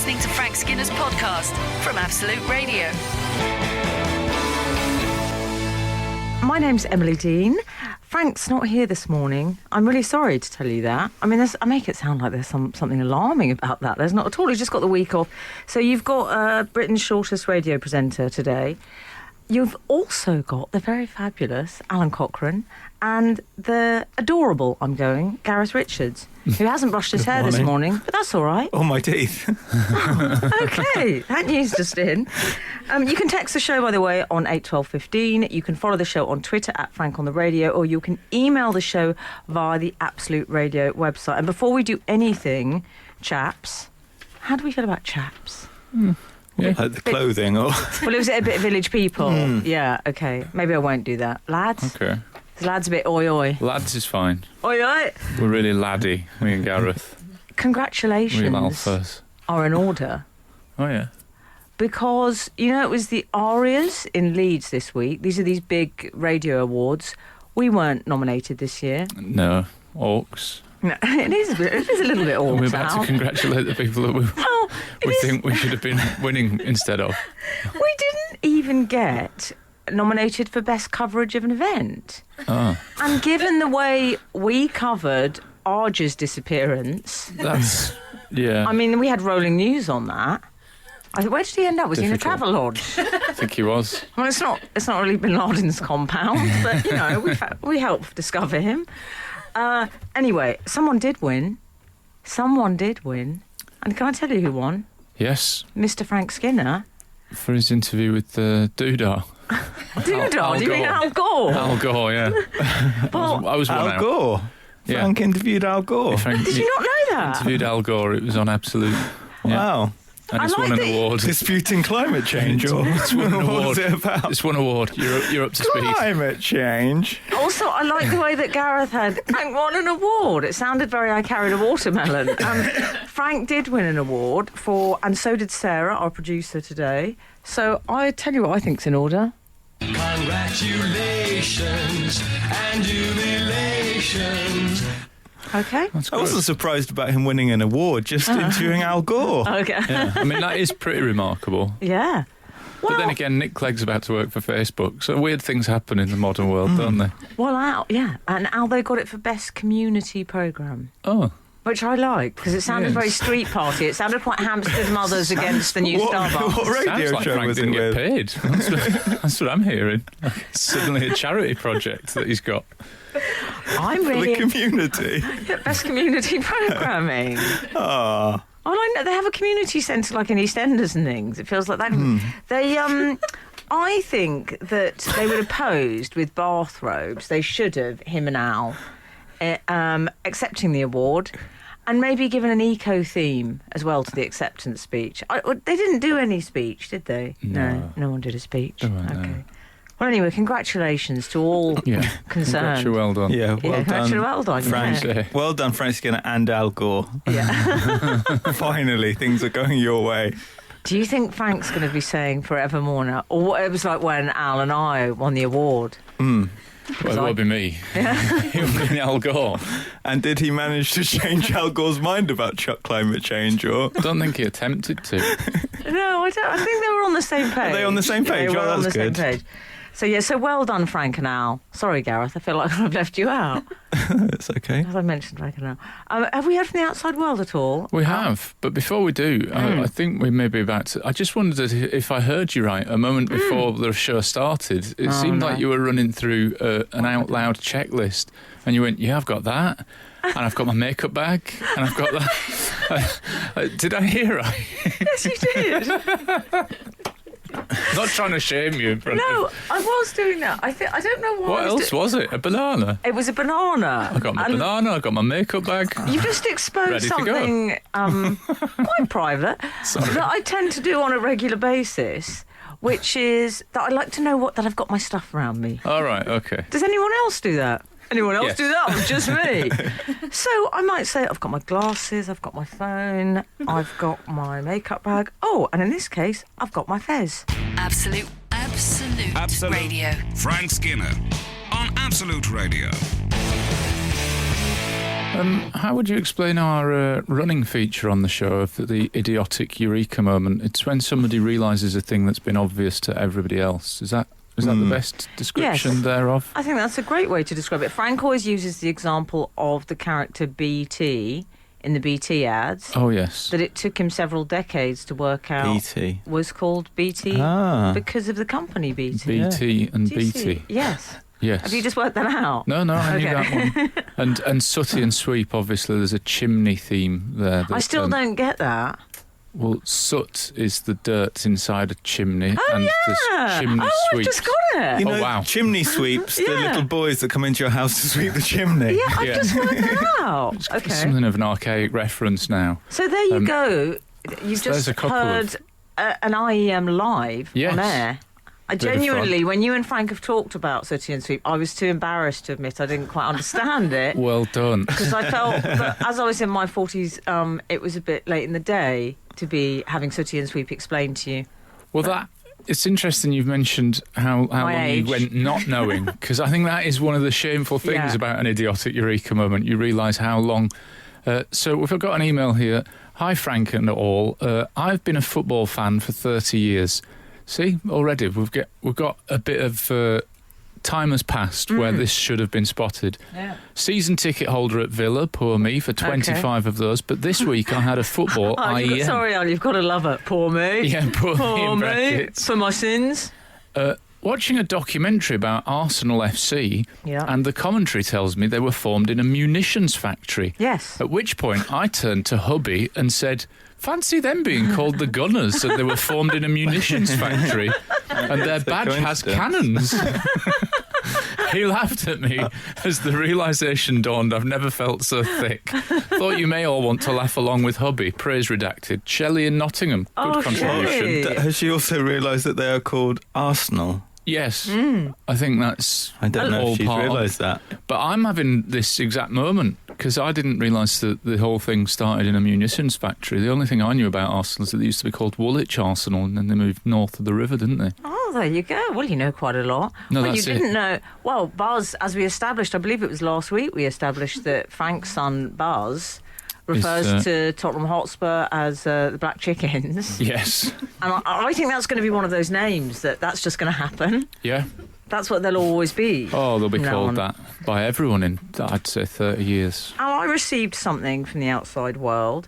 listening to Frank Skinner's podcast from Absolute Radio. My name's Emily Dean. Frank's not here this morning. I'm really sorry to tell you that. I mean, I make it sound like there's something alarming about that. There's not at all. He's just got the week off. So you've got Britain's shortest radio presenter today. You've also got the very fabulous Alan Cochrane and the adorable, Gareth Richards, who hasn't brushed his hair this morning, but that's all right. Oh, my teeth. OK, that news just in. You can text the show, by the way, on 81215. You can follow the show on Twitter at Frank on the Radio, or you can email the show via the Absolute Radio website. And before we do anything, chaps, how do we feel about chaps? Yeah. Like the clothing, or... Well, it was a bit Village People. Yeah, OK. Maybe I won't do that. Lads? Okay. Is lads a bit oi-oi? Lads is fine. Oi-oi? We're really laddie, me and Gareth. Congratulations. Real alphas. Are in order. Oh, yeah. Because, it was the Arias in Leeds this week. These are these big radio awards. We weren't nominated this year. No. Orcs. No, it is a little bit awkward. We're about to congratulate the people that we think we should have been winning instead of. We didn't even get nominated for best coverage of an event. Oh. And given the way we covered Arja's disappearance... That's... Yeah. I mean, we had rolling news on that. Where did he end up? Was he in a travel lodge? I think he was. Well, it's not really Bin Laden's compound, but, we helped discover him. Anyway, someone did win. And can I tell you who won? Yes. Mr. Frank Skinner. For his interview with the Doodah. Doodah? Do you mean Al Gore? Al Gore, yeah. Well, I was one Al out. Gore? Yeah. Frank interviewed Al Gore? Did you not know that? Interviewed Al Gore. It was on Absolute. Yeah. Wow. And it's won an award. Disputing climate change, or it's won an award. What's it about? It's won an award. You're up to speed. Climate change. Also, I like the way that Gareth Frank won an award. It sounded very I carried a watermelon. Frank did win an award and so did Sarah, our producer today. So I tell you what I think's in order. Congratulations and jubilations. Okay. I wasn't surprised about him winning an award, just interviewing Al Gore. Okay. Yeah. I mean, that is pretty remarkable. Yeah. Well, But then again, Nick Clegg's about to work for Facebook, so weird things happen in the modern world, don't they? Well, Al, yeah. And Al, they got it for Best Community Programme. Oh. Which I like, because it sounded very street party. It sounded quite Hampstead Mothers against the new Starbucks. What radio Sounds like show Frank was didn't it get with? paid. That's what I'm hearing. It's suddenly a charity project that he's got. I'm For really... the community. Best Community Programming. Ah. Oh, I know. They have a community centre like in EastEnders and things. It feels like that. They, I think that they would have posed with bathrobes. They should have, him and Al, accepting the award, and maybe given an eco theme as well to the acceptance speech. They didn't do any speech, did they? No one did a speech. Okay. Well, anyway, congratulations to all concerned. Well done. Yeah, well done. Well done, Frank. yeah. Well done, Frank Skinner and Al Gore. Yeah. Finally, things are going your way. Do you think Frank's going to be saying forevermore now? Or what it was like when Al and I won the award? Well, it will be me. He'll be Al Gore. And did he manage to change Al Gore's mind about climate change, or...? I don't think he attempted to. No, I don't. I think they were on the same page. Are they on the same page? Yeah, they Oh, were on the that's same good. page. So well done, Frank and Al. Sorry, Gareth, I feel like I've left you out. It's okay. As I mentioned Frank and Al. Have we heard from the outside world at all? We have, but before we do, I think we may be about to... I just wondered if I heard you right a moment before the show started. It seemed like you were running through an out-loud checklist, and you went, yeah, I've got that, and I've got my makeup bag, and I've got that. Did I hear right? Yes, you did. Not trying to shame you in front of... No, I was doing that. I don't know why. What else was it? A banana? It was a banana. I got my banana, I got my makeup bag. You just exposed Ready to go. something quite private that I tend to do on a regular basis, which is that I like to know that I've got my stuff around me. All right, okay. Does anyone else do that? Anyone else Yes. do that? Or just me? So I might say I've got my glasses, I've got my phone, I've got my makeup bag. Oh, and in this case, I've got my fez. Absolute Radio. Frank Skinner on Absolute Radio. How would you explain our running feature on the show of the idiotic eureka moment? It's when somebody realises a thing that's been obvious to everybody else. Is that the best description thereof? I think that's a great way to describe it. Frank always uses the example of the character BT in the BT ads. Oh, yes. That it took him several decades to work out BT was called BT because of the company BT. BT and Do you BT. see? Yes. Yes. Have you just worked that out? No, I knew that one. And Sooty and Sweep, obviously, there's a chimney theme there. I still don't get that. Well, soot is the dirt inside a chimney, and there's chimney I've sweeps. just got it. You know, wow. chimney sweeps, the Yeah. little boys that come into your house to sweep the chimney. Yeah, I've just worked that out. It's Okay. something of an archaic reference now. So there you go. You've so there's just a couple heard an IEM live Yes. on air. I Bit of fun. genuinely, when you and Frank have talked about Sooty and Sweep, I was too embarrassed to admit I didn't quite understand it. Well done. Because I felt that as I was in my 40s, it was a bit late in the day to be having Sooty and Sweep explained to you. Well, it's interesting you've mentioned how long age. you went not knowing, because I think that is one of the shameful things Yeah. about an idiotic eureka moment. You realise how long. So we've got an email here. Hi, Frank and all. I've been a football fan for 30 years. See, already we've got a bit of time has passed where this should have been spotted. Yeah. Season ticket holder at Villa, poor me, for 25 of those. But this week I had a football IEM. Sorry, Al, you've got to love it. Poor me. Yeah, poor me Poor in me. brackets. For my sins. Watching a documentary about Arsenal FC, Yeah. and the commentary tells me they were formed in a munitions factory. Yes. At which point I turned to hubby and said, fancy them being called the Gunners, and they were formed in a munitions factory, and their badge has cannons. He laughed at me as the realisation dawned. I've never felt so thick. Thought you may all want to laugh along with hubby. Praise redacted. Shelley in Nottingham. Good Oh, contribution. Shelley. Has she also realised that they are called Arsenal? Yes, I think that's I don't know all if she's part of- realised that. But I'm having this exact moment because I didn't realise that the whole thing started in a munitions factory. The only thing I knew about Arsenal is that they used to be called Woolwich Arsenal, and then they moved north of the river, didn't they? Oh, there you go. Well, you know quite a lot. No, well, that's you it. didn't know. Well, Buzz, as we established, I believe it was last week, we established that Frank's son Buzz refers to Tottenham Hotspur as the Black Chickens. Yes. And I think that's going to be one of those names that's just going to happen. Yeah. That's what they'll always be. Oh, they'll be No called one- that by everyone in, I'd say, 30 years. And I received something from the outside world,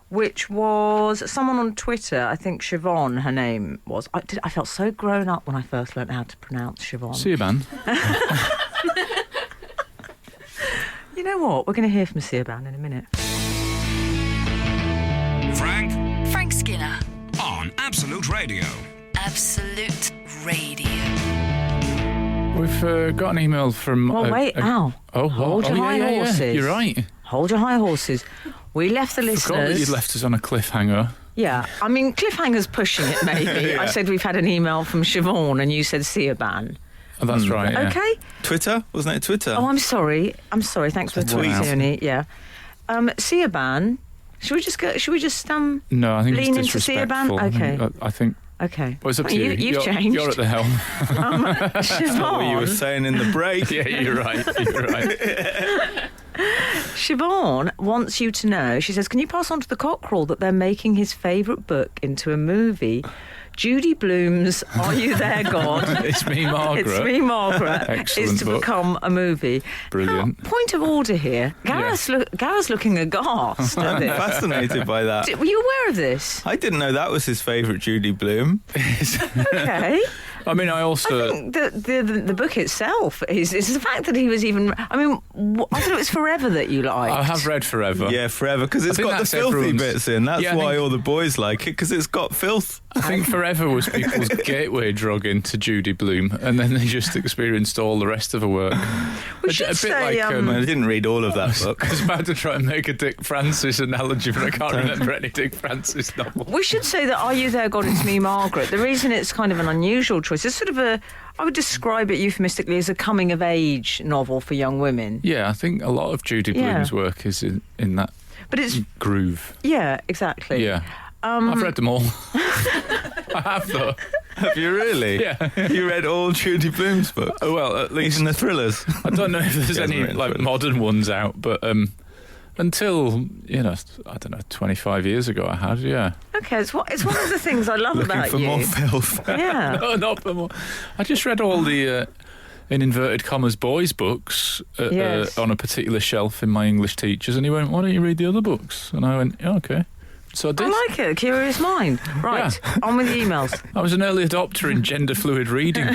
which was someone on Twitter, I think Siobhan, her name was. I felt so grown up when I first learned how to pronounce Siobhan. Siobhan. You know what? We're going to hear from Siobhan in a minute. Frank Skinner. On Absolute Radio. Absolute Radio. We've got an email from... Well, wait, Al. Oh, Hold your high horses. You're right. Hold your high horses. We left the Forgot that listeners... you'd left us on a cliffhanger. Yeah, I mean, cliffhanger's pushing it, maybe. I said we've had an email from Siobhan and you said Siobhan. Oh, that's right, yeah. Okay. Twitter? Wasn't it Twitter? Oh, I'm sorry. Thanks for the tweet. tweet, Tony. Yeah. Siobhan. Should we just No, I think lean it's into disrespectful. Siobhan? I think... Okay. Well, it's up to Well, you. You've changed. You're at the helm. What you were Siobhan. saying in the break. Yeah, you're right. You're right. Siobhan wants you to know, she says, can you pass on to the Cockerel that they're making his favourite book into a movie? Judy Blume's Are You There, God? It's Me, Margaret. It's Me, Margaret. Excellent is to book. become a movie. Brilliant. Now, point of order here. Gareth's looking aghast at I'm this. fascinated by that. Were you aware of this? I didn't know that was his favourite Judy Blume. Okay. I mean, I also... I think the book itself is the fact that he was even... I mean, I thought it was Forever that you liked. I have read Forever. Yeah, forever, because it's think got the that's filthy everyone's- bits in. That's Yeah, I why think- all the boys like it, because it's got filth. I think Forever was people's gateway drug into Judy Blume, and then they just experienced all the rest of her work. We should say, I didn't read all of that book. I was about to try and make a Dick Francis analogy, but I can't remember any Dick Francis novel. We should say that Are You There, God? It's Me, Margaret. The reason it's kind of an unusual choice is sort of I would describe it euphemistically as a coming-of-age novel for young women. Yeah, I think a lot of Judy Yeah. Blume's work is in that But it's... groove. Yeah, exactly. Yeah. I've read them all. I have, though. Have you really? Yeah. You read all Judy Blume's books? Oh, well, at least... Even the thrillers? I don't know if there's He hasn't any written like thrillers. modern ones out, but Until, I don't know, 25 years ago I had, yeah. Okay, it's one of the things I love Looking about for you. more filth. Yeah. No, not for more. I just read all the, in inverted commas, boys' books Yes. on a particular shelf in my English teachers, and he went, why don't you read the other books? And I went, yeah, okay. So I did. I like it, curious mind. Right, on with the emails. I was an early adopter in gender fluid reading.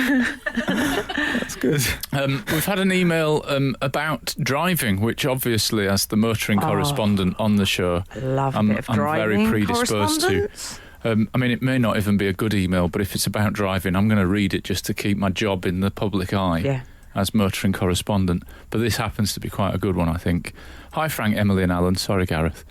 That's good. We've had an email about driving, which obviously, as the motoring correspondent on the show, Love a I'm bit of very driving predisposed to. correspondence. I mean, it may not even be a good email, but if it's about driving, I'm going to read it just to keep my job in the public eye. Yeah. As motoring correspondent, but this happens to be quite a good one, I think. Hi, Frank, Emily and Alun. Sorry, Gareth.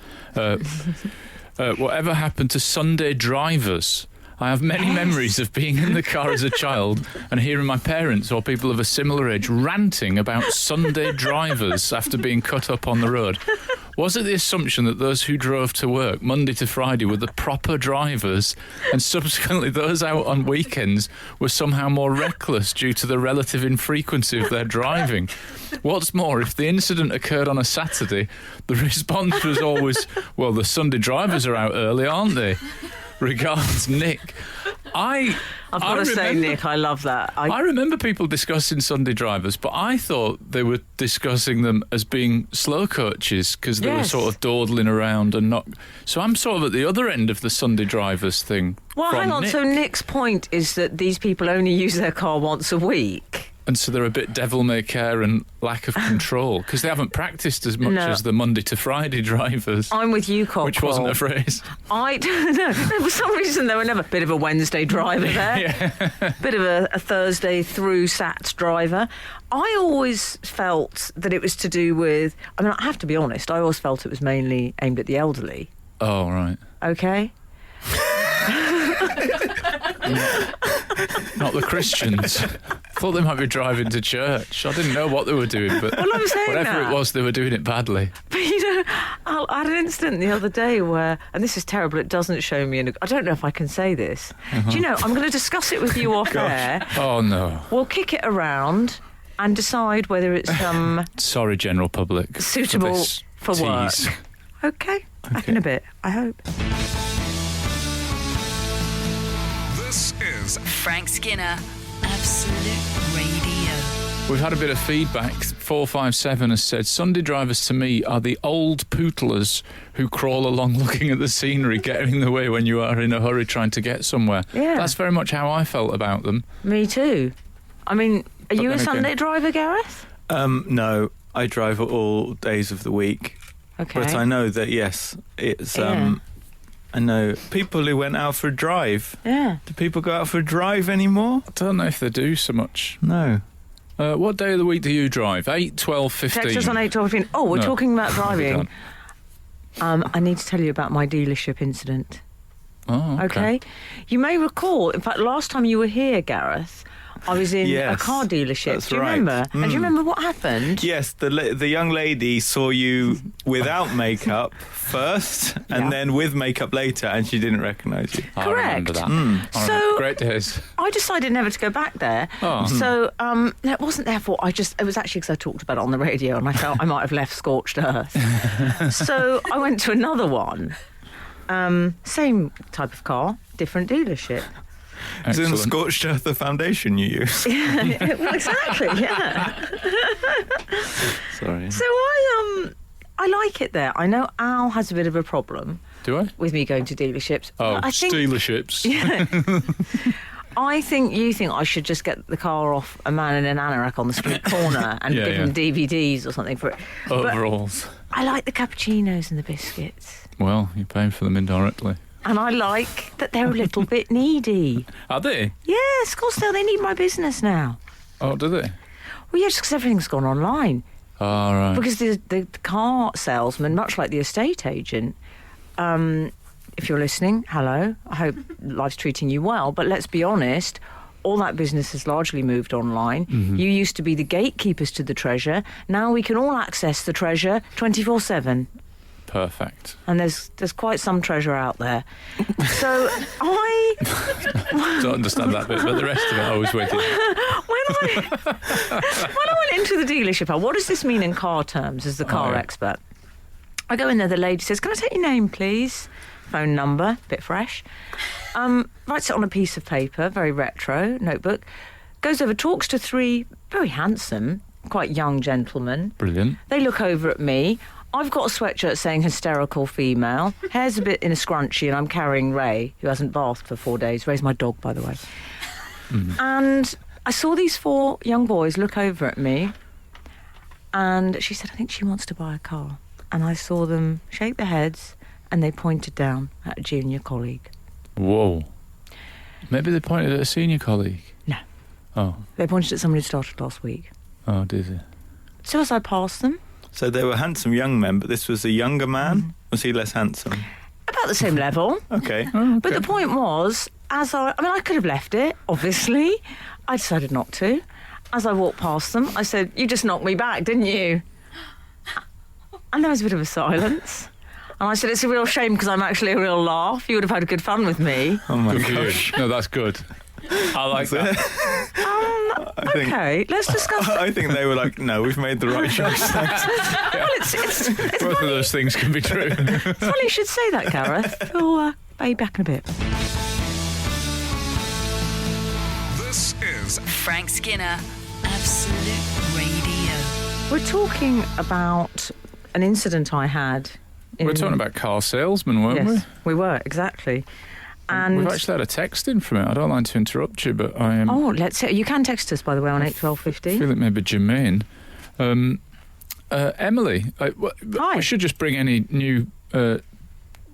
Whatever happened to Sunday drivers? I have many memories of being in the car as a child and hearing my parents or people of a similar age ranting about Sunday drivers after being cut up on the road. Was it the assumption that those who drove to work Monday to Friday were the proper drivers and subsequently those out on weekends were somehow more reckless due to the relative infrequency of their driving? What's more, if the incident occurred on a Saturday, the response was always, well, the Sunday drivers are out early, aren't they? Regards, Nick. I've got to say, Nick, I love that. I remember people discussing Sunday drivers, but I thought they were discussing them as being slow coaches because they were sort of dawdling around and not... So I'm sort of at the other end of the Sunday drivers thing. Well, hang on. Nick. So Nick's point is that these people only use their car once a week. And so they're a bit devil-may-care and lack of control because they haven't practiced as much as the Monday to Friday drivers. I'm with you, Cockrell. Which wasn't a phrase. I don't know. For some reason, they were never a bit of a Wednesday driver there. Bit of a Thursday through Sats driver. I always felt that it was to do with... I mean, I have to be honest, I always felt it was mainly aimed at the elderly. Oh, right. Okay? Not the Christians. Thought they might be driving to church. I didn't know what they were doing, but Well, I'm saying whatever that. it was, they were doing it badly. But, I had an incident the other day where, and this is terrible, it doesn't show me, I don't know if I can say this. Do you know, I'm going to discuss it with you off air. Oh, no. We'll kick it around and decide whether it's Sorry, general public. suitable for work. tease. Okay, back in a bit, I hope. This is Frank Skinner, Absolute Radio. We've had a bit of feedback. 457 has said, Sunday drivers to me are the old pootlers who crawl along looking at the scenery, getting in the way when you are in a hurry trying to get somewhere. Yeah. That's very much how I felt about them. Me too. I mean, are you a then again- Sunday driver, Gareth? No, I drive all days of the week. Okay. But I know that, yes, it's... Yeah. I know people who went out for a drive. Yeah. Do people go out for a drive anymore? I don't know if they do so much. No. What day of the week do you drive? 8, 12, 15? Text us on 812. Oh, we're No. talking about We driving. can't. I need to tell you about my dealership incident. Oh, Okay. You may recall, in fact, last time you were here, Gareth, I was in a Yes, car dealership. that's Do you right. remember? And do you remember what happened? Yes, the young lady saw you without makeup first, and Yeah. then with makeup later, and she didn't recognise you. I remember Correct. that. So- Great days. I decided never to go back there. Oh. So it wasn't their fault. It was actually because I talked about it on the radio and I felt I might have left scorched earth. So I went to another one. Same type of car, different dealership. Isn't Excellent. Scorched Earth the foundation you use? Well, exactly, yeah. Sorry. So I like it there. I know Al has a bit of a problem Do I? with me going to dealerships. Oh, but I think dealerships. I think you think I should just get the car off a man in an anorak on the street corner and Yeah, give him DVDs or something for it. But Overalls. I like the cappuccinos and the biscuits. Well, you're paying for them indirectly. And I like that they're a little bit needy. Are they? Yes, of course, they need my business now. Oh, do they? Well, yes, because everything's gone online. Oh, right. Because the car salesman, much like the estate agent, if you're listening, hello, I hope life's treating you well, but let's be honest, all that business has largely moved online. Mm-hmm. You used to be the gatekeepers to the treasure. Now we can all access the treasure 24/7. Perfect. And there's quite some treasure out there. So I... Don't understand that bit, but the rest of it I was with you. When I went into the dealership, what does this mean in car terms as the car yeah. expert? I go in there, the lady says, "Can I take your name, please?" Phone number, bit fresh. Writes it on a piece of paper, very retro, notebook. Goes over, talks to 3 very handsome, quite young gentlemen. Brilliant. They look over at me. I've got a sweatshirt saying hysterical female. Hair's a bit in a scrunchie, and I'm carrying Ray, who hasn't bathed for 4 days. Ray's my dog, by the way. And I saw these 4 young boys look over at me, and she said, "I think she wants to buy a car." And I saw them shake their heads, and they pointed down at a junior colleague. Whoa. Maybe they pointed at a senior colleague. No. Oh. They pointed at somebody who started last week. Oh, did they? So as I passed them, So they were handsome young men, but this was a younger man? Was he less handsome? about the same level. Okay. But the point was, I could have left it, obviously. I decided not to. As I walked past them, I said, "You just knocked me back, didn't you?" And there was a bit of a silence. And I said, "It's a real shame because I'm actually a real laugh. You would have had good fun with me." Oh my Good for you. gosh. No, that's good. I like that. I think, Okay, let's discuss. I think they were like, "No, we've made the right choice." Thanks. Well, it's Both of those things can be true. funny you should say that, Gareth. We'll be back in a bit. This is Frank Skinner, Absolute Radio. We're talking about an incident I had. We're talking about car salesmen, weren't Yes, we were, exactly. we? And We've actually had a text in from it. I don't like to interrupt you, but I am. oh, let's see. You can text us, by the way, on 81250. I feel it may be germane. Emily, Hi. we should just bring any new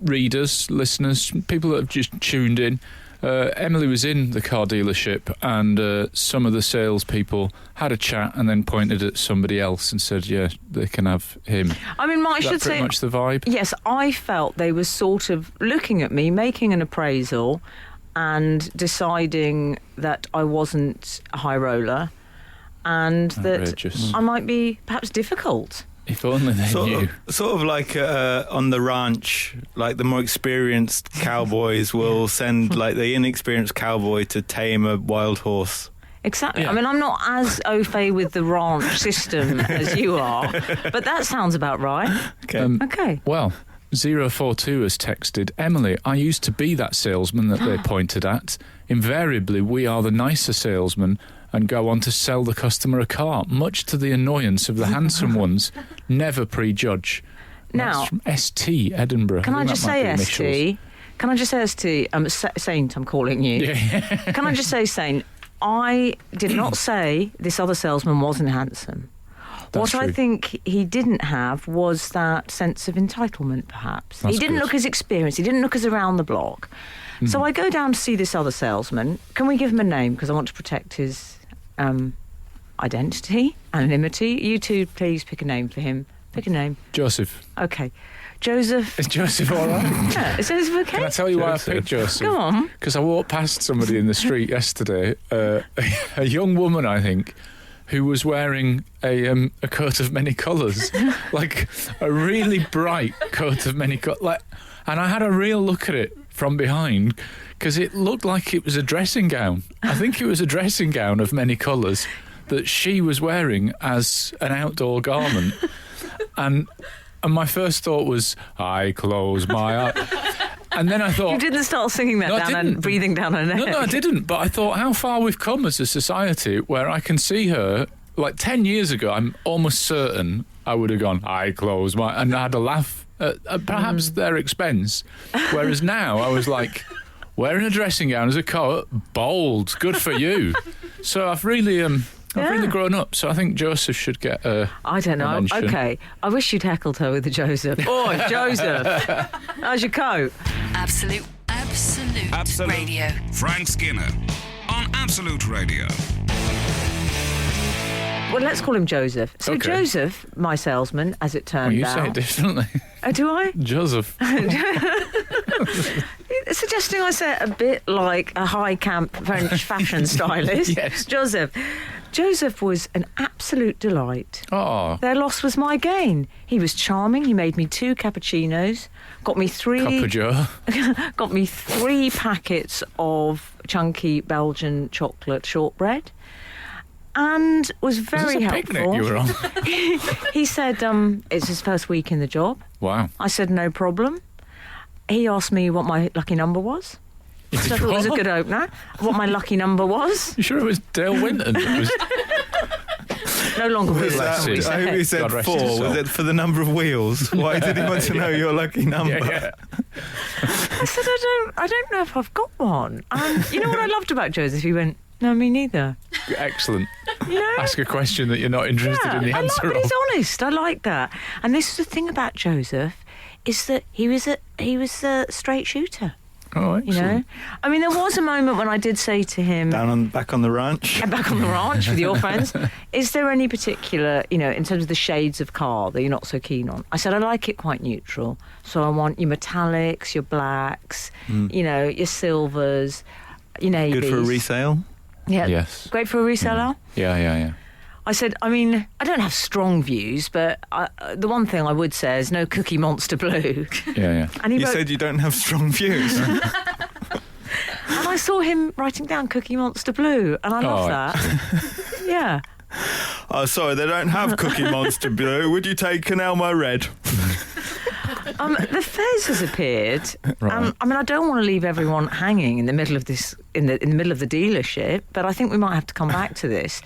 readers, listeners, people that have just tuned in. Emily was in the car dealership, and some of the salespeople had a chat and then pointed at somebody else and said, "Yeah, they can have him." I mean, I Is that should pretty say, much the vibe? yes, I felt they were sort of looking at me, making an appraisal, and deciding that I wasn't a high roller, and that Outrageous. I might be perhaps difficult. If only they knew. Sort of like on the ranch, like the more experienced cowboys will send like the inexperienced cowboy to tame a wild horse. Exactly. Yeah. I mean, I'm not as au fait with the ranch system as you are, but that sounds about right. Okay. Okay. Well, 042 has texted, "Emily, I used to be that salesman that they pointed at. Invariably, we are the nicer salesman and go on to sell the customer a car, much to the annoyance of the handsome ones. Never prejudge." Now- That's from ST, Edinburgh. Can I think just that might say be initials. ST? Can I just say ST? Saint, I'm calling you. Yeah. Can I just say, Saint, I did not say this other salesman wasn't handsome. That's What I true. think he didn't have was that sense of entitlement, perhaps. That's He didn't good. look as experienced. He didn't look as around the block. So I go down to see this other salesman. Can we give him a name? Because I want to protect his identity, anonymity. You two, please pick a name for him. Pick a name. Joseph. Okay. Joseph. Is Joseph all right? Yeah, is Joseph okay? Can I tell you why I Joseph. picked Joseph? Go on. Because I walked past somebody in the street yesterday, a young woman, I think, who was wearing a coat of many colours, like a really bright coat of many colours. And I had a real look at it from behind because it looked like it was a dressing gown. I think it was a dressing gown of many colours that she was wearing as an outdoor garment. And my first thought was, "I close my eyes." And then I thought... You didn't start singing that No, I down and didn't. breathing down her neck. No, I didn't. But I thought how far we've come as a society where I can see her. Like 10 years ago, I'm almost certain I would have gone, "I close my..." and I had a laugh at perhaps their expense. Whereas now I was like, wearing a dressing gown as a coat, bold, good for you. So I've really grown up. So I think Joseph should get a I don't know. mention. Okay. I wish you'd heckled her with the Joseph. Oi, Joseph. How's your coat? Absolute Radio. Frank Skinner on Absolute Radio. Well, let's call him Joseph. So Okay. Joseph, my salesman, as it Oh, turned you out. say it differently. Do I? Joseph. Suggesting I say it a bit like a high camp French fashion stylist. Yes. Joseph. Joseph was an absolute delight. Oh, Their loss was my gain. He was charming. He made me 2 cappuccinos, got me Copper Joe. got me 3 packets of chunky Belgian chocolate shortbread. and was very Was this a helpful. picnic you were on? He said it's his first week in the job. Wow. I said no problem. He asked me what my lucky number was. Which I thought was a good opener. What my lucky number was. You sure it was Dale Winton? It was, No longer with Was us. that, I hope he said God rest 4. his soul. Was it for the number of wheels? Why did he want to know your lucky number? yeah. I said I don't know if I've got one. And you know what I loved about Joseph? He went, no, me neither. Excellent. You know? Ask a question that you're not interested in the answer but of. he's honest. I like that. And this is the thing about Joseph, is that he was a straight shooter. Oh, You excellent. know, I mean, there was a moment when I did say to him, Back on the ranch. back on the ranch with your friends, is there any particular, you know, in terms of the shades of car that you're not so keen on? I said I like it quite neutral, so I want your metallics, your blacks, you know, your silvers, your navies. Good for a resale. Yeah, Yes. great for a reseller. Yeah. I said, I mean, I don't have strong views, but the one thing I would say is no Cookie Monster Blue. Yeah. And he You wrote, said you don't have strong views. and I saw him writing down Cookie Monster Blue, and I love Oh. that. Yeah. Oh, sorry, they don't have Cookie Monster Blue. Would you take an Elmo Red? The Fez has appeared. Right. I mean, I don't want to leave everyone hanging in the middle of this, in the middle of the dealership, but I think we might have to come back to this.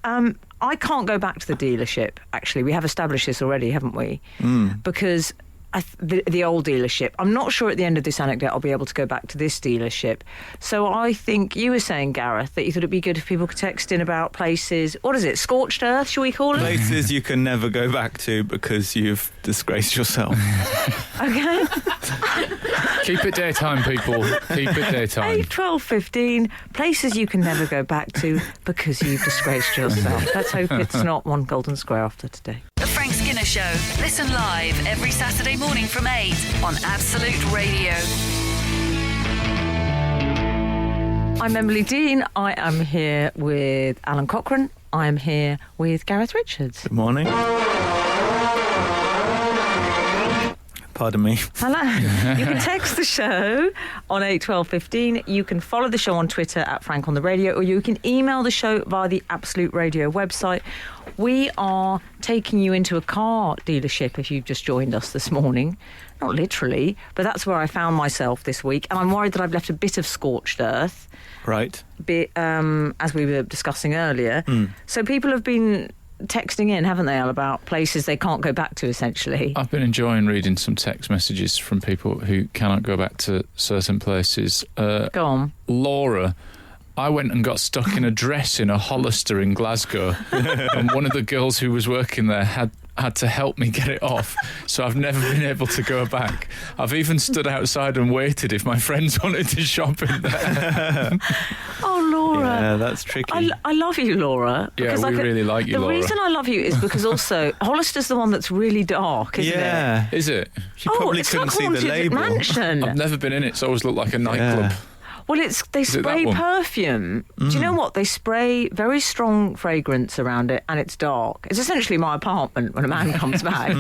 I can't go back to the dealership, actually. We have established this already, haven't we? Because the old dealership, I'm not sure at the end of this anecdote I'll be able to go back to this dealership. So I think you were saying, Gareth, that you thought it'd be good if people could text in about places. What is it? Scorched earth, shall we call it? Places you can never go back to because you've disgraced yourself. Okay. Keep it daytime, people. Keep it daytime. 8, 12, 15, places you can never go back to because you've disgraced yourself. Let's hope it's not one golden square after today. The Frank Skinner Show. Listen live every Saturday morning from 8 on Absolute Radio. I'm Emily Dean. I am here with Alan Cochrane. I am here with Gareth Richards. Good morning. Pardon me. Hello. You can text the show on 81215. You can follow the show on Twitter at Frank on the Radio, or you can email the show via the Absolute Radio website. We are taking you into a car dealership if you've just joined us this morning. Not literally, but that's where I found myself this week. And I'm worried that I've left a bit of scorched earth, Right. as we were discussing earlier. So people have been texting in, haven't they, Al, about places they can't go back to, essentially. I've been enjoying reading some text messages from people who cannot go back to certain places. Go on. Laura, I went and got stuck in a dress in a Hollister in Glasgow, and one of the girls who was working there had to help me get it off, so I've never been able to go back. I've even stood outside and waited if my friends wanted to shop in there. Oh, Laura. Yeah, that's tricky. I love you, Laura. Yeah, because we really like you, the Laura. The reason I love you is because also Hollister's the one that's really dark, isn't it? Yeah. Is it? You probably it's couldn't like see the Haunted label. Mansion. I've never been in it. It's always looked like a nightclub. Yeah. Well, they it that spray one? perfume. Do you know what? They spray very strong fragrance around it, and it's dark. It's essentially my apartment when a man comes back.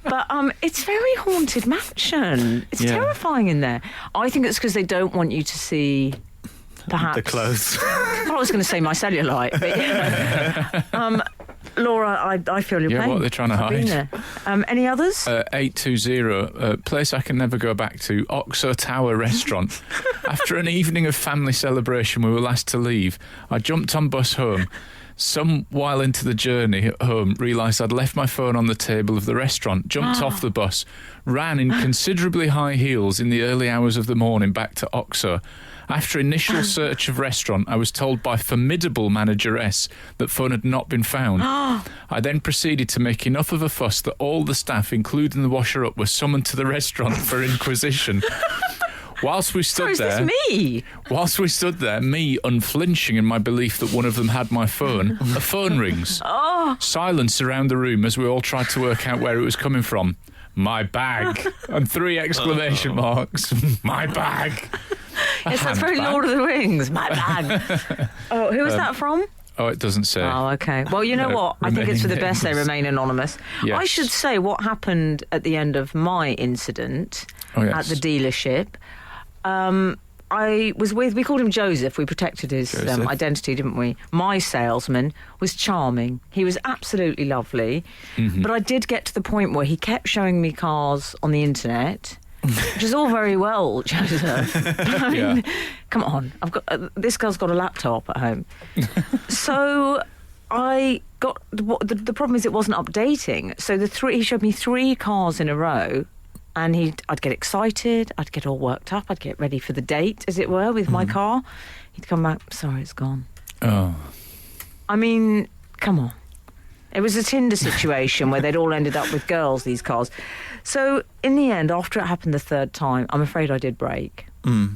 But it's very Haunted Mansion. It's Yeah. terrifying in there. I think it's because they don't want you to see, perhaps, The clothes. Well, I was going to say my cellulite, but yeah. Laura, I feel your Yeah, pain. what are they trying to I've been hide? there. Any others? 820, place I can never go back to, Oxo Tower Restaurant. After an evening of family celebration, we were last to leave. I jumped on bus home. Some while into the journey home, realised I'd left my phone on the table of the restaurant, jumped off the bus, ran in considerably high heels in the early hours of the morning back to Oxo. After initial search of restaurant, I was told by formidable manageress that phone had not been found. I then proceeded to make enough of a fuss that all the staff, including the washer-up, were summoned to the restaurant for inquisition. Whilst we stood Sorry, is this me? Whilst we stood there, me unflinching in my belief that one of them had my phone, a phone rings. Silence around the room as we all tried to work out where it was coming from. My bag. And 3 exclamation marks. My bag. Yes, that's very handbag. Lord of the Rings. My bag. Oh, who is that from? Oh, it doesn't say. Oh, okay. Well, you know No, what? I think it's for the best they anonymous. remain anonymous. Yes. I should say what happened at the end of my incident Oh, yes. at the dealership. I was with, we called him Joseph. We protected his identity, didn't we? My salesman was charming. He was absolutely lovely. But I did get to the point where he kept showing me cars on the internet, which is all very well, Joseph. I mean, come on. I've got this girl's got a laptop at home. So I got the problem is it wasn't updating. So he showed me 3 cars in a row. And I'd get excited, I'd get all worked up, I'd get ready for the date, as it were, with my car. He'd come back, sorry, it's gone. Oh. I mean, come on. It was a Tinder situation where they'd all ended up with girls, these cars. So, in the end, after it happened the 3rd time, I'm afraid I did break. Oh,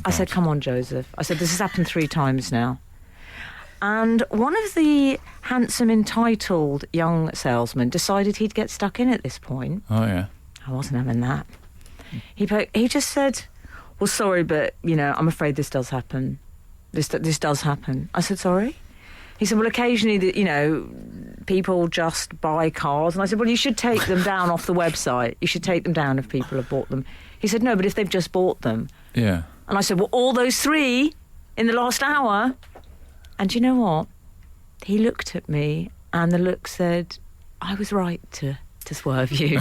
I said, come on, Joseph. I said, this has happened 3 times now. And one of the handsome, entitled young salesmen decided he'd get stuck in at this point. Oh, yeah. I wasn't having that. He just said, well, sorry, but, I'm afraid this does happen. This does happen. I said, sorry? He said, well, occasionally, people just buy cars. And I said, well, you should take them down off the website. You should take them down if people have bought them. He said, no, but if they've just bought them. Yeah. And I said, well, all those 3 in the last hour. And you know what? He looked at me and the look said, I was right to swerve you.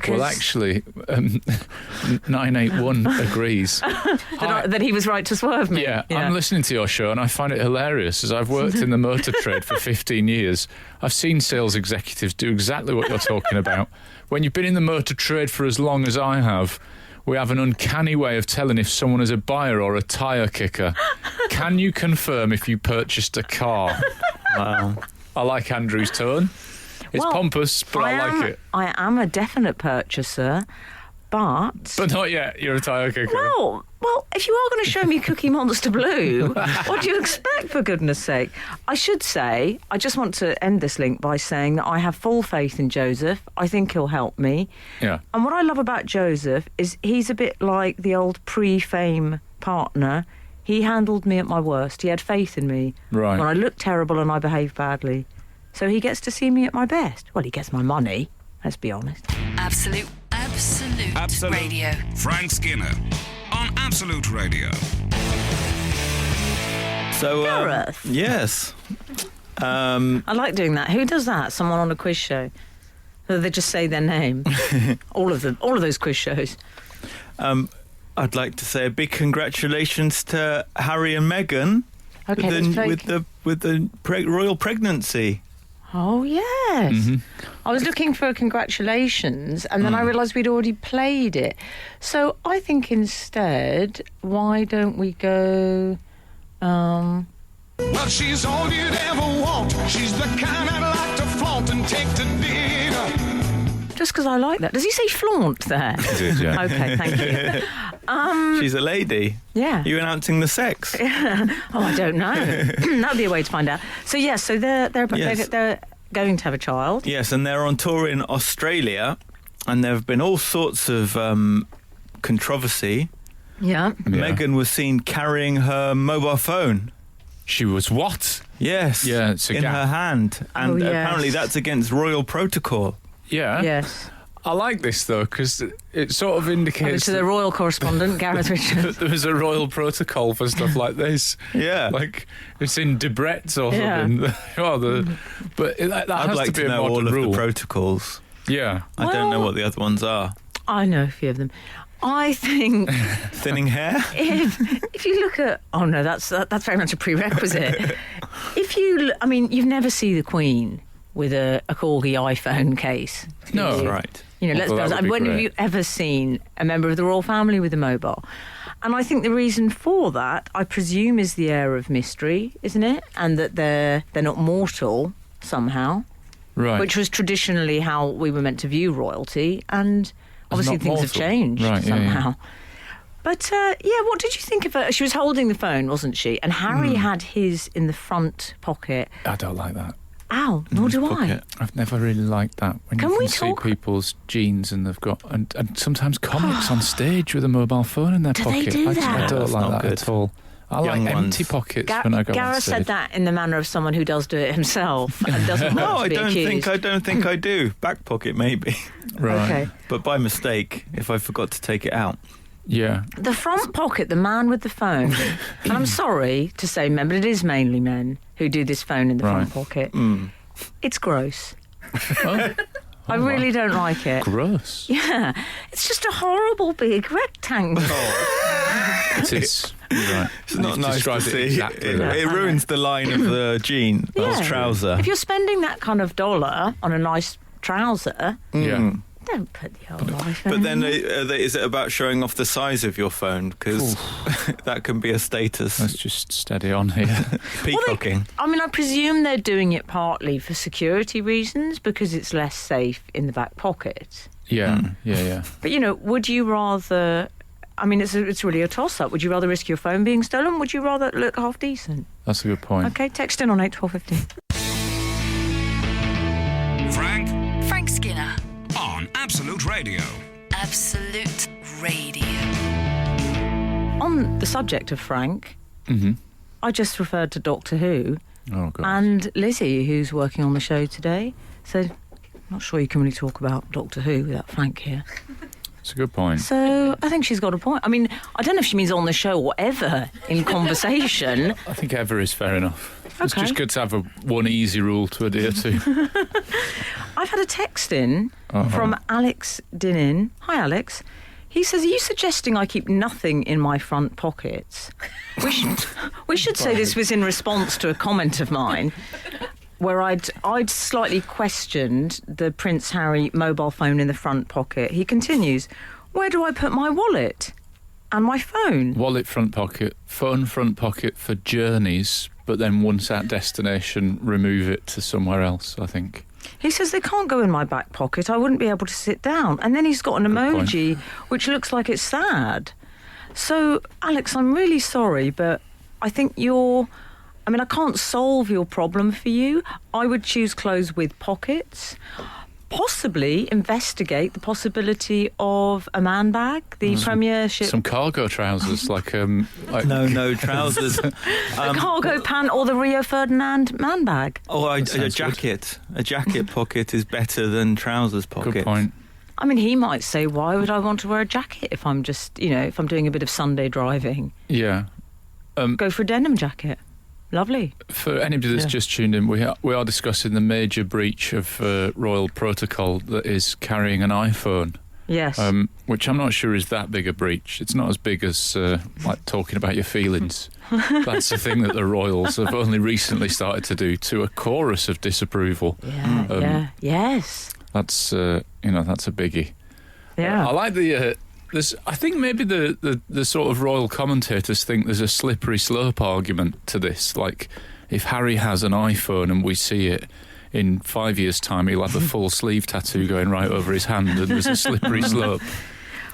Well, actually, 981 agrees. That he was right to swerve me. Yeah, I'm listening to your show and I find it hilarious. As I've worked in the motor trade for 15 years, I've seen sales executives do exactly what you're talking about. When you've been in the motor trade for as long as I have, we have an uncanny way of telling if someone is a buyer or a tyre kicker. Can you confirm if you purchased a car? Wow. I like Andrew's tone. It's pompous, but I like it. I am a definite purchaser, but not yet. You're a tyre kicker. Well, if you are going to show me Cookie Monster Blue, what do you expect, for goodness sake? I should say, I just want to end this link by saying that I have full faith in Joseph. I think he'll help me. Yeah. And what I love about Joseph is he's a bit like the old pre-fame partner. He handled me at my worst. He had faith in me. Right. When I looked terrible and I behaved badly. So he gets to see me at my best. Well, he gets my money, let's be honest. Absolute Radio. Frank Skinner on Absolute Radio. So, Gareth. yes. I like doing that. Who does that? Someone on a quiz show? So they just say their name. All of them. All of those quiz shows. I'd like to say a big congratulations to Harry and Meghan Okay, with the royal pregnancy. Oh, yes. Mm-hmm. I was looking for congratulations and then I realised we'd already played it. So I think instead, why don't we go... Well, she's all you'd ever want. She's the kind I'd like to flaunt and take to dinner. Just because I like that. Does he say flaunt there? He did, yeah. Okay, thank you. She's a lady. Yeah. You announcing the sex? Oh, I don't know. That'd be a way to find out. So, yes, so they're going to have a child. Yes, and they're on tour in Australia, and there have been all sorts of controversy. Yeah. Meghan was seen carrying her mobile phone. She was what? Yes. Yeah, it's a in gap. her hand. And yes. apparently that's against royal protocol. Yeah. Yes. I like this, though, because it sort of indicates To the royal correspondent, Gareth Richards. that there was a royal protocol for stuff like this. Yeah. Like, it's in Debrett's or Yeah. something. But that I'd has like to be to a know modern all rule. of the protocols. Yeah. I don't know Well- what the other ones are. I know a few of them. I think Thinning hair? if you look at... Oh, no, that's very much a prerequisite. You've never seen the Queen with a corgi iPhone case. No. You? Right. Let's Well, be that honest. would be When have great. you ever seen a member of the royal family with a mobile? And I think the reason for that, I presume, is the air of mystery, isn't it? And that they're not mortal somehow, Right. which was traditionally how we were meant to view royalty. And obviously not things have mortal. changed Right, yeah, somehow. yeah. But, what did you think of her? She was holding the phone, wasn't she? And Harry had his in the front pocket. I don't like that. Ow, nor do I. Pocket. I've never really liked that. When Can you we can see talk- people's jeans and they've got... And sometimes comics on stage with a mobile phone in their Do they pocket. do I that? don't That's like not that good. at all. I Young like ones. empty pockets when I go on Gareth stage. said that in the manner of someone who does do it himself and doesn't No, want I to be accused. don't think I do. Back pocket maybe. Right. Okay. But by mistake, if I forgot to take it out. Yeah. The front pocket, the man with the phone, and I'm sorry to say men, but it is mainly men who do this phone in the front pocket. It's gross. Oh. I really don't like it. Gross. Yeah, it's just a horrible big rectangle. It is. Right. It's not nice to see. Exactly It ruins the line of the jean or trouser. If you're spending that kind of dollar on a nice trouser, Yeah. don't put the old life in. But then, is it about showing off the size of your phone? Because that can be a status. Let's just steady on here. Peacocking. I presume they're doing it partly for security reasons because it's less safe in the back pocket. Yeah. Yeah. But, would you rather... it's really a toss-up. Would you rather risk your phone being stolen? Would you rather look half decent? That's a good point. Okay, text in on 81215. Frank Skinner. On Absolute Radio. Absolute Radio. On the subject of Frank, I just referred to Doctor Who Oh, God. and Lizzie, who's working on the show today, said, I'm not sure you can really talk about Doctor Who without Frank here. It's a good point. So I think she's got a point. I don't know if she means on the show or ever in conversation. I think ever is fair enough. It's Okay. just good to have one easy rule to adhere to. I've had a text in from Alex Dinin. Hi, Alex. He says, are you suggesting I keep nothing in my front pockets? We should say this was in response to a comment of mine where I'd slightly questioned the Prince Harry mobile phone in the front pocket. He continues, where do I put my wallet and my phone? Wallet front pocket, phone front pocket for journeys, but then once at destination, remove it to somewhere else, I think. He says they can't go in my back pocket. I wouldn't be able to sit down. And then he's got an emoji which looks like it's sad. So, Alex, I'm really sorry, but I think I can't solve your problem for you. I would choose clothes with pockets. Possibly investigate the possibility of a man bag, the Premiership. Some cargo trousers, like No, trousers. a cargo pant or the Rio Ferdinand man bag. Or a sounds jacket. A jacket pocket is better than trousers pocket. Good point. He might say, why would I want to wear a jacket if I'm just, if I'm doing a bit of Sunday driving? Yeah. Go for a denim jacket. Lovely. For anybody that's just tuned in, we are discussing the major breach of royal protocol that is carrying an iPhone. Yes. Which I'm not sure is that big a breach. It's not as big as like talking about your feelings. That's the thing that the royals have only recently started to do to a chorus of disapproval. Yes. That's that's a biggie. Yeah. I like the. I think maybe the sort of royal commentators think there's a slippery slope argument to this. Like, if Harry has an iPhone and we see it, in 5 years' time he'll have a full sleeve tattoo going right over his hand, and there's a slippery slope.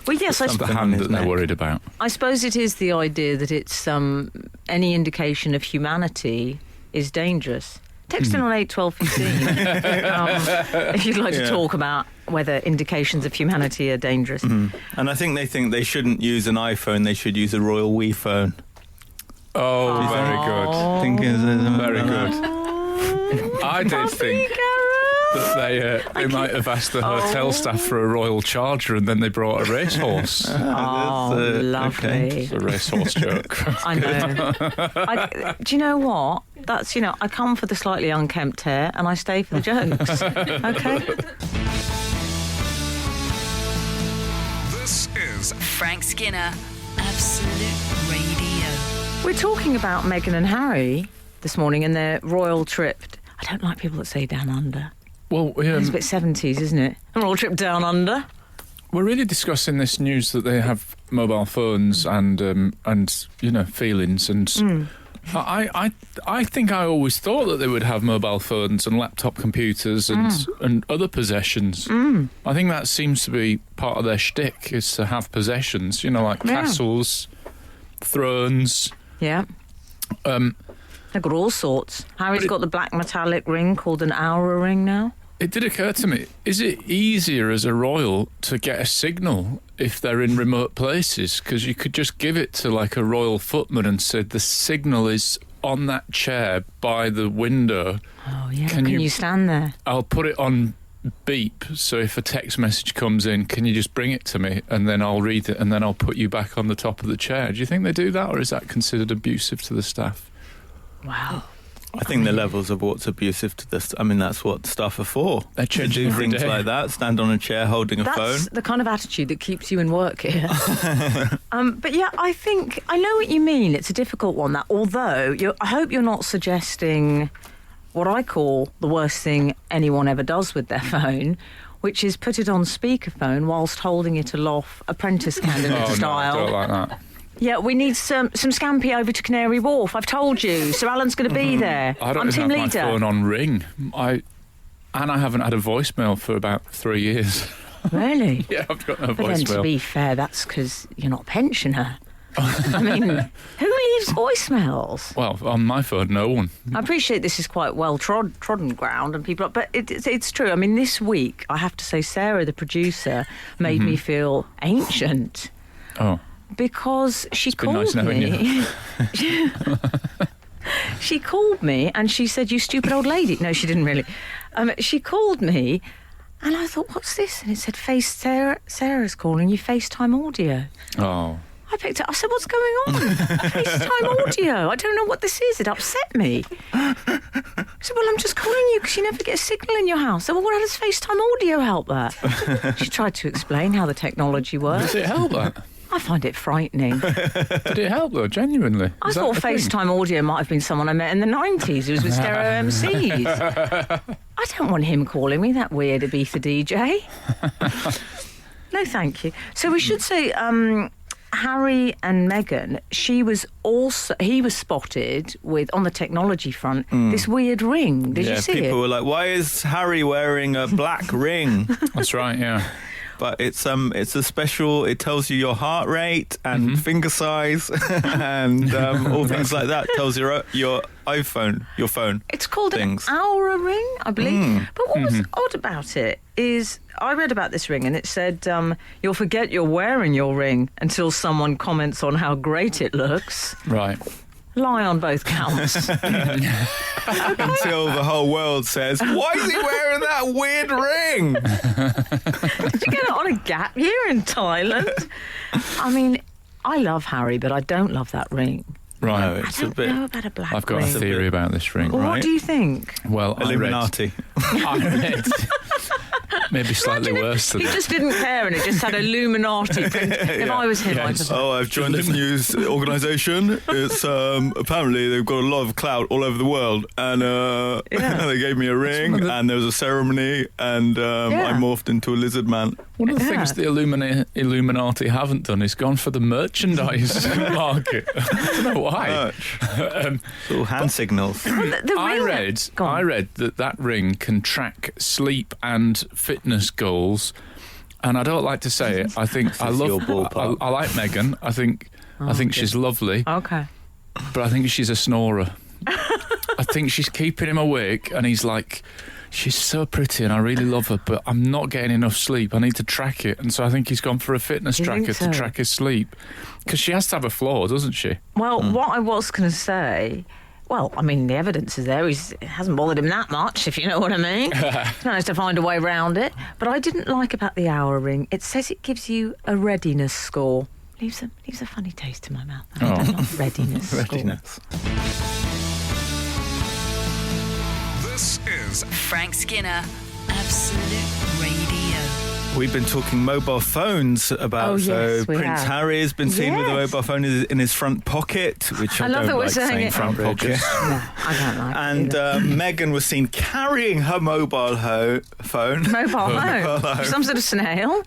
Well, yes, That's the hand that they're worried about. I suppose it is the idea that it's any indication of humanity is dangerous. Text in on 81215 if you'd like to talk about whether indications of humanity are dangerous. And I think they shouldn't use an iPhone, they should use a royal Wii phone. Oh, very good. Very good. I did think that they might have asked the hotel staff for a royal charger and then they brought a racehorse. Lovely. Okay. It's a racehorse joke. I know. Do you know what? That's, I come for the slightly unkempt hair and I stay for the jokes. Okay? This is Frank Skinner. Absolute Radio. We're talking about Meghan and Harry this morning and their royal trip. I don't like people that say down under. Well, It's a bit 70s, isn't it? A royal trip down under. we're really discussing this news that they have mobile phones and feelings and. I think I always thought that they would have mobile phones and laptop computers and other possessions. I think that seems to be part of their shtick, is to have possessions, like castles, thrones. Yeah. They've got all sorts. Harry's got the black metallic ring called an Aura ring now. It did occur to me, is it easier as a royal to get a signal if they're in remote places? Because you could just give it to like a royal footman and say the signal is on that chair by the window. Oh, yeah. Can you stand there? I'll put it on beep. So if a text message comes in, can you just bring it to me and then I'll read it and then I'll put you back on the top of the chair? Do you think they do that, or is that considered abusive to the staff? Wow. I think the levels of what's abusive to this. I mean, that's what staff are for. They to do every things day. like that. Stand on a chair holding a phone. That's the kind of attitude that keeps you in work here. But yeah, I think I know what you mean. It's a difficult one. That although I hope you're not suggesting what I call the worst thing anyone ever does with their phone, which is put it on speakerphone whilst holding it aloft, apprentice candidate style. No, I don't like that. Yeah, we need some scampi over to Canary Wharf. I've told you. Sir Alan's going to be there. I don't I'm even team have leader. my phone on ring. I haven't had a voicemail for about 3 years. Really? Yeah, I've got no But then, to voicemail. be fair, that's because you're not a pensioner. I mean, who leaves voicemails? Well, on my phone, no one. I appreciate this is quite well trodden ground, and people, but it's true. I mean, this week I have to say, Sarah, the producer, made me feel ancient. Oh. Because she been called nice knowing me. She called me and she said, "You stupid old lady." No, she didn't really. She called me and I thought, "What's this?" And it said, Sarah's calling you, FaceTime audio. Oh. I picked it up. I said, "What's going on?" FaceTime audio. I don't know what this is. It upset me. I said, "Well, I'm just calling you because you never get a signal in your house." I said, "Well, how does FaceTime audio help that?" She tried to explain how the technology works. Does it help that? I find it frightening. Did it help, though, genuinely? I Is that thought the thing? FaceTime audio might have been someone I met in the 90s who was with stereo MCs. I don't want him calling me, that weird Ibiza DJ. No, thank you. So we should say Harry and Meghan, he was spotted with, on the technology front, this weird ring. Did you see it? People were like, "Why is Harry wearing a black ring?" That's right, yeah. But it's a special. It tells you your heart rate and finger size and all things like that. It tells your iPhone, your phone. It's called things. an Aura ring, I believe. But what was odd about it is I read about this ring and it said you'll forget you're wearing your ring until someone comments on how great it looks. Right. Lie on both counts. Until the whole world says, "Why is he wearing that weird ring?" Did you get it on a gap year in Thailand? I mean, I love Harry, but I don't love that ring. Right. No, I it's a don't bit know about a black I've got ring. a theory about this ring. Well, right. what do you think? Well, Illuminati. I read maybe slightly worse than He that. just didn't care and it just had Illuminati print. If I was him, I'd just... Oh, I've joined this news organisation. It's apparently they've got a lot of clout all over the world, and they gave me a ring, and there was a ceremony, and I morphed into a lizard man. One of the things the Illuminati haven't done is gone for the merchandise market. I don't know why. Little hand signals. The ring I read that ring can track sleep and fitness goals, and I don't like to say it. I think I your love. ballpark. I like Meghan. I think she's lovely, Okay. but I think she's a snorer. I think she's keeping him awake, and he's like, "She's so pretty and I really love her, but I'm not getting enough sleep. I need to track it." And so I think he's gone for a fitness You think tracker so? to track his sleep. Because she has to have a floor, doesn't she? Well, what I was going to say... Well, I mean, the evidence is there. It hasn't bothered him that much, if you know what I mean. He's managed to find a way around it. But I didn't like about the Hour ring, it says it gives you a readiness score. Leaves a funny taste in my mouth. I don't like readiness score. Readiness. This is Frank Skinner, Absolute Radio. We've been talking mobile phones about. Oh, yes, so we Prince have. Harry has been seen with a Yes. mobile phone in his front pocket, which I love don't that we're like saying saying it. front pocket. No, I don't like And it either. Meghan was seen carrying her mobile phone Mobile phone. Some sort of snail.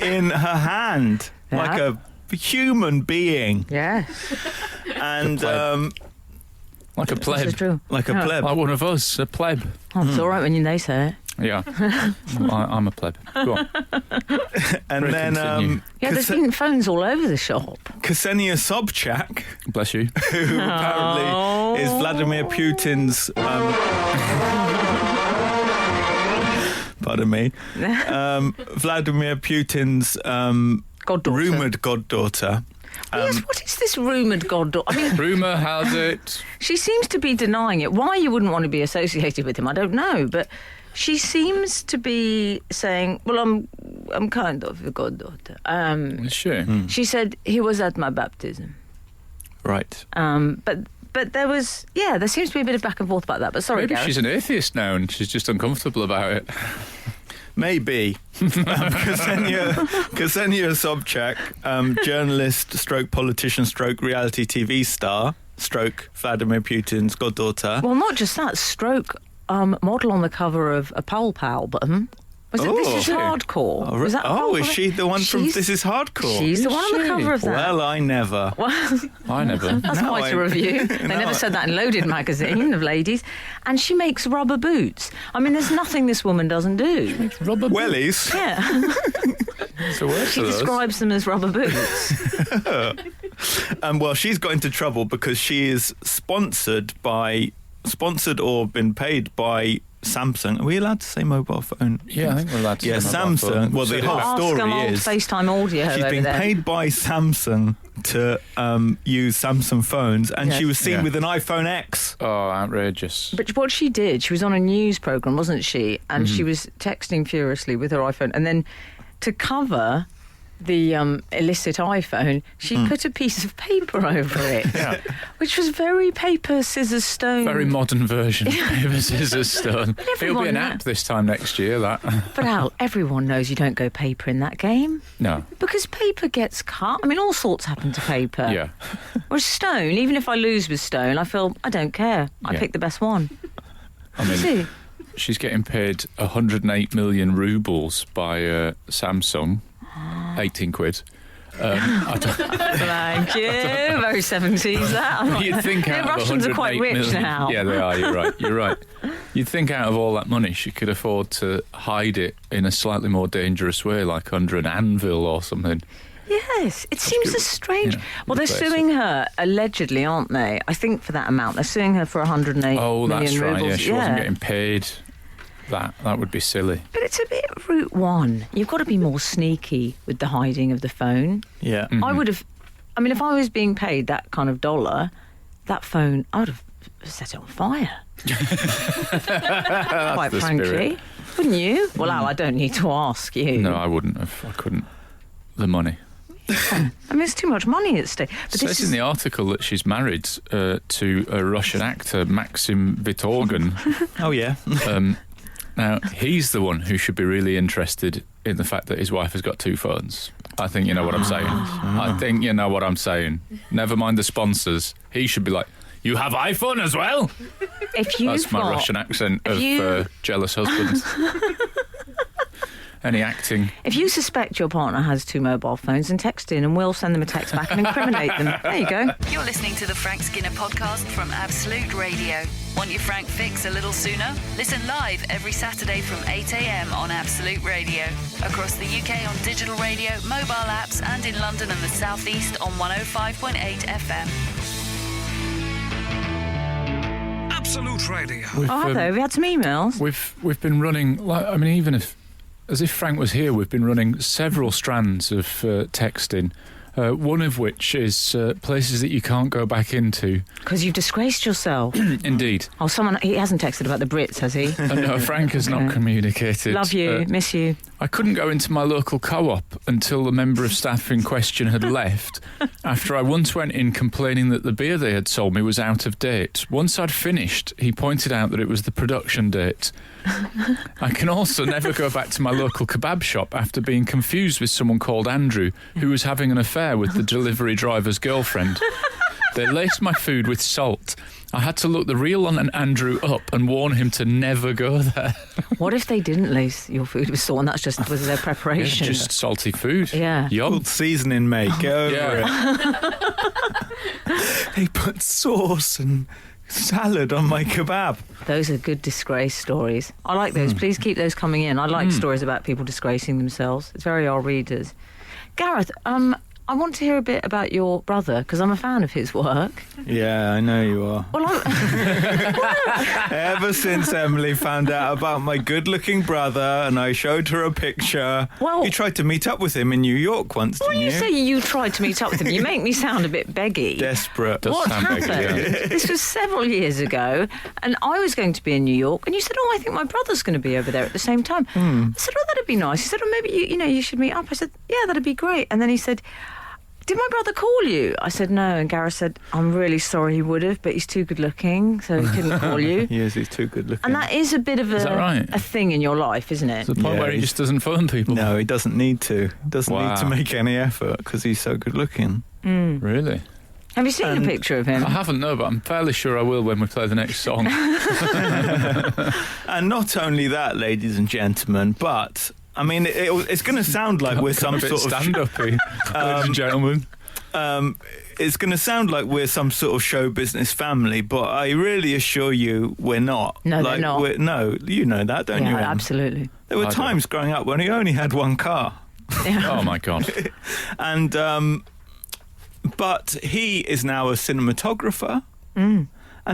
in her hand, Yeah. like a human being, Yes. and Like a This is pleb. true. like a Yeah. pleb. Like one of us, a pleb. Oh, it's all right when they say it. Yeah. I'm a pleb. Go on. And then continue. Yeah, there's been phones all over the shop. Ksenia Sobchak, Bless you. who apparently is Vladimir Putin's pardon me, Vladimir Putin's Goddaughter. rumoured goddaughter. Yes, what is this rumoured goddaughter? I mean, Rumour has it. she seems to be denying it. Why you wouldn't want to be associated with him, I don't know. But She seems to be saying, well, I'm kind of a goddaughter. Is she? She said he was at my baptism. Right. But there was, there seems to be a bit of back and forth about that. But sorry, Maybe Gareth. she's an atheist now and she's just uncomfortable about it. Maybe. Ksenia Sobchak, journalist, stroke politician, stroke reality TV star, stroke Vladimir Putin's goddaughter. Well, not just that, stroke model on the cover of a Pulp album. Was it This Is Hardcore? Oh, Was that a Pulp? is she the one from This Is Hardcore? She's the one on the cover of that. Well, I never. Well, I never. that's No, quite a review. They never said that in Loaded magazine of ladies. And she makes rubber boots. I mean, there's nothing this woman doesn't do. Rubber Wellies. Yeah. It's a word She for those. describes them as rubber boots. Well, she's got into trouble because she is sponsored or been paid by Samsung. Are we allowed to say mobile phone? Yeah, I think we're allowed to. Yeah, say mobile Samsung. phone. Well, the whole Ask story them old is FaceTime audio she's over been there. paid by Samsung to use Samsung phones, and Yes. she was seen Yeah. with an iPhone X. Oh, outrageous. But what she did, she was on a news programme, wasn't she? And she was texting furiously with her iPhone. And then to cover the illicit iPhone, she put a piece of paper over it, Yeah. which was very paper, scissors, stone. Very modern version of paper, scissors, stone. It'll everyone be an knows. app this time next year, that. But Al, everyone knows you don't go paper in that game. No. Because paper gets cut. I mean, all sorts happen to paper. Yeah. Whereas stone, even if I lose with stone, I feel, I don't care. I Yeah. pick the best one. I mean, See? she's getting paid 108 million rubles by Samsung. 18 quid. I don't, Thank you. Very 70s, that. you'd think out The of Russians are quite 108 rich million now. Yeah, they are. You're right. You'd think out of all that money, she could afford to hide it in a slightly more dangerous way, like under an anvil or something. Yes, it seems a strange. Yeah, Well, they're replace it. suing her allegedly, aren't they? I think for that amount, they're suing her for 108 Oh, million that's right. rubles. Yeah, she wasn't getting paid. That would be silly. But it's a bit Route One. You've got to be more sneaky with the hiding of the phone. Yeah. I would have. I mean, if I was being paid that kind of dollar, that phone, I would have set it on fire. Quite the frankly, spirit. wouldn't you? Well, Al, I don't need to ask you. No, I wouldn't have. I couldn't. The money. I mean, there's too much money at stake. But It this says is in the article that she's married to a Russian actor, Maxim Vitorgin. Oh, yeah. Now, he's the one who should be really interested in the fact that his wife has got two phones. I think you know what I'm saying. I think you know what I'm saying. Never mind the sponsors. He should be like, you have iPhone as well? if you've That's my got, Russian accent if of you- jealous husband. Any acting? If you suspect your partner has two mobile phones, then text in and we'll send them a text back and incriminate them. There you go. You're listening to the Frank Skinner podcast from Absolute Radio. Want your Frank fix a little sooner? Listen live every Saturday from 8 a.m. on Absolute Radio. Across the UK on digital radio, mobile apps, and in London and the South East on 105.8 FM. Absolute Radio. We've, Oh, hello. We had some emails. We've been running. I mean, even if, as if Frank was here, we've been running several strands of texting. One of which is places that you can't go back into. Because you've disgraced yourself. Indeed. Oh, he hasn't texted about the Brits, has he? No, Frank has not communicated. Love you, miss you. I couldn't go into my local co-op until the member of staff in question had left, after I once went in complaining that the beer they had sold me was out of date. Once I'd finished, he pointed out that it was the production date. I can also never go back to my local kebab shop after being confused with someone called Andrew, who was having an affair with the delivery driver's girlfriend. They laced my food with salt. I had to look the real Andrew up and warn him to never go there. What if they didn't lace your food with salt and that's just was their It's preparation? just salty food. Yeah. Yum. Good seasoning, mate. Get over Yeah. it. They put sauce and salad on my kebab. Those are good disgrace stories. I like those. Please keep those coming in. I like stories about people disgracing themselves. It's very our readers. Gareth, I want to hear a bit about your brother because I'm a fan of his work. Yeah, I know you are. Well, Ever since Emily found out about my good-looking brother and I showed her a picture, you tried to meet up with him in New York once, didn't you? When you say you tried to meet up with him, you make me sound a bit beggy. Desperate. What happened? This was several years ago, and I was going to be in New York, and you said, I think my brother's going to be over there at the same time. I said, that'd be nice. He said, maybe you should meet up. I said, yeah, that'd be great. And then he said, did my brother call you? I said, no. And Gareth said, I'm really sorry he would have, but he's too good looking, so he couldn't call you. Yes, he's too good looking. And that is a bit of a thing in your life, isn't it? It's the point where he just doesn't phone people. No, he doesn't need to. He doesn't need to make any effort because he's so good looking. Really? Have you seen a picture of him? I haven't, no, but I'm fairly sure I will when we play the next song. And not only that, ladies and gentlemen, but... I mean, it's going to sound like we're some sort of stand-uppy, ladies and gentlemen. It's going to sound like we're some sort of show business family, but I really assure you we're not. No, they're not. No, you know that, don't you? Yeah, absolutely. There were times growing up when he only had one car. Oh, my God. And, but he is now a cinematographer, and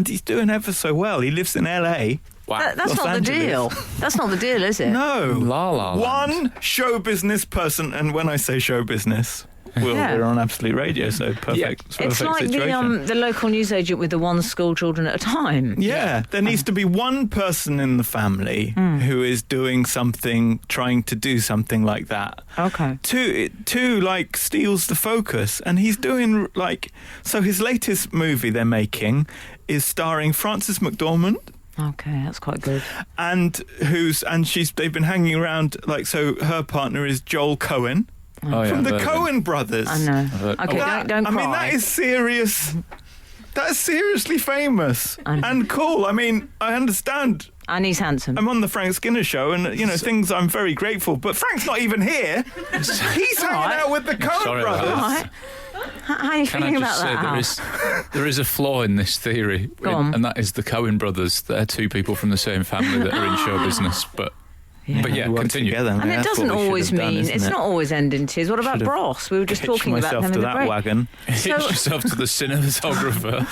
he's doing ever so well. He lives in LA. Wow. That's not the deal. That's not the deal, is it? No. La La Land. One show business person, and when I say show business, we're on Absolute Radio, so perfect. It's like the local newsagent with the one school children at a time. Yeah, there needs to be one person in the family who is doing something, trying to do something like that. Okay. Two like steals the focus, and he's doing so his latest movie they're making is starring Frances McDormand. Okay, that's quite good. And they've been hanging around so her partner is Joel Cohen. From the Coen brothers. I know. Okay, don't cry. I mean, that is serious. That is seriously famous and cool. I mean, I understand. And he's handsome. I'm on the Frank Skinner show, and things I'm very grateful. But Frank's not even here. He's hanging out with the Coen brothers. Right. How are you feeling about that? There is a flaw in this theory, and that is the Coen brothers. They're two people from the same family that are in show business, but continue. Together, and it doesn't always mean it's not always end in tears. What about Bros? We were just talking about them in the break. Wagon. Hitch yourself to the cinematographer.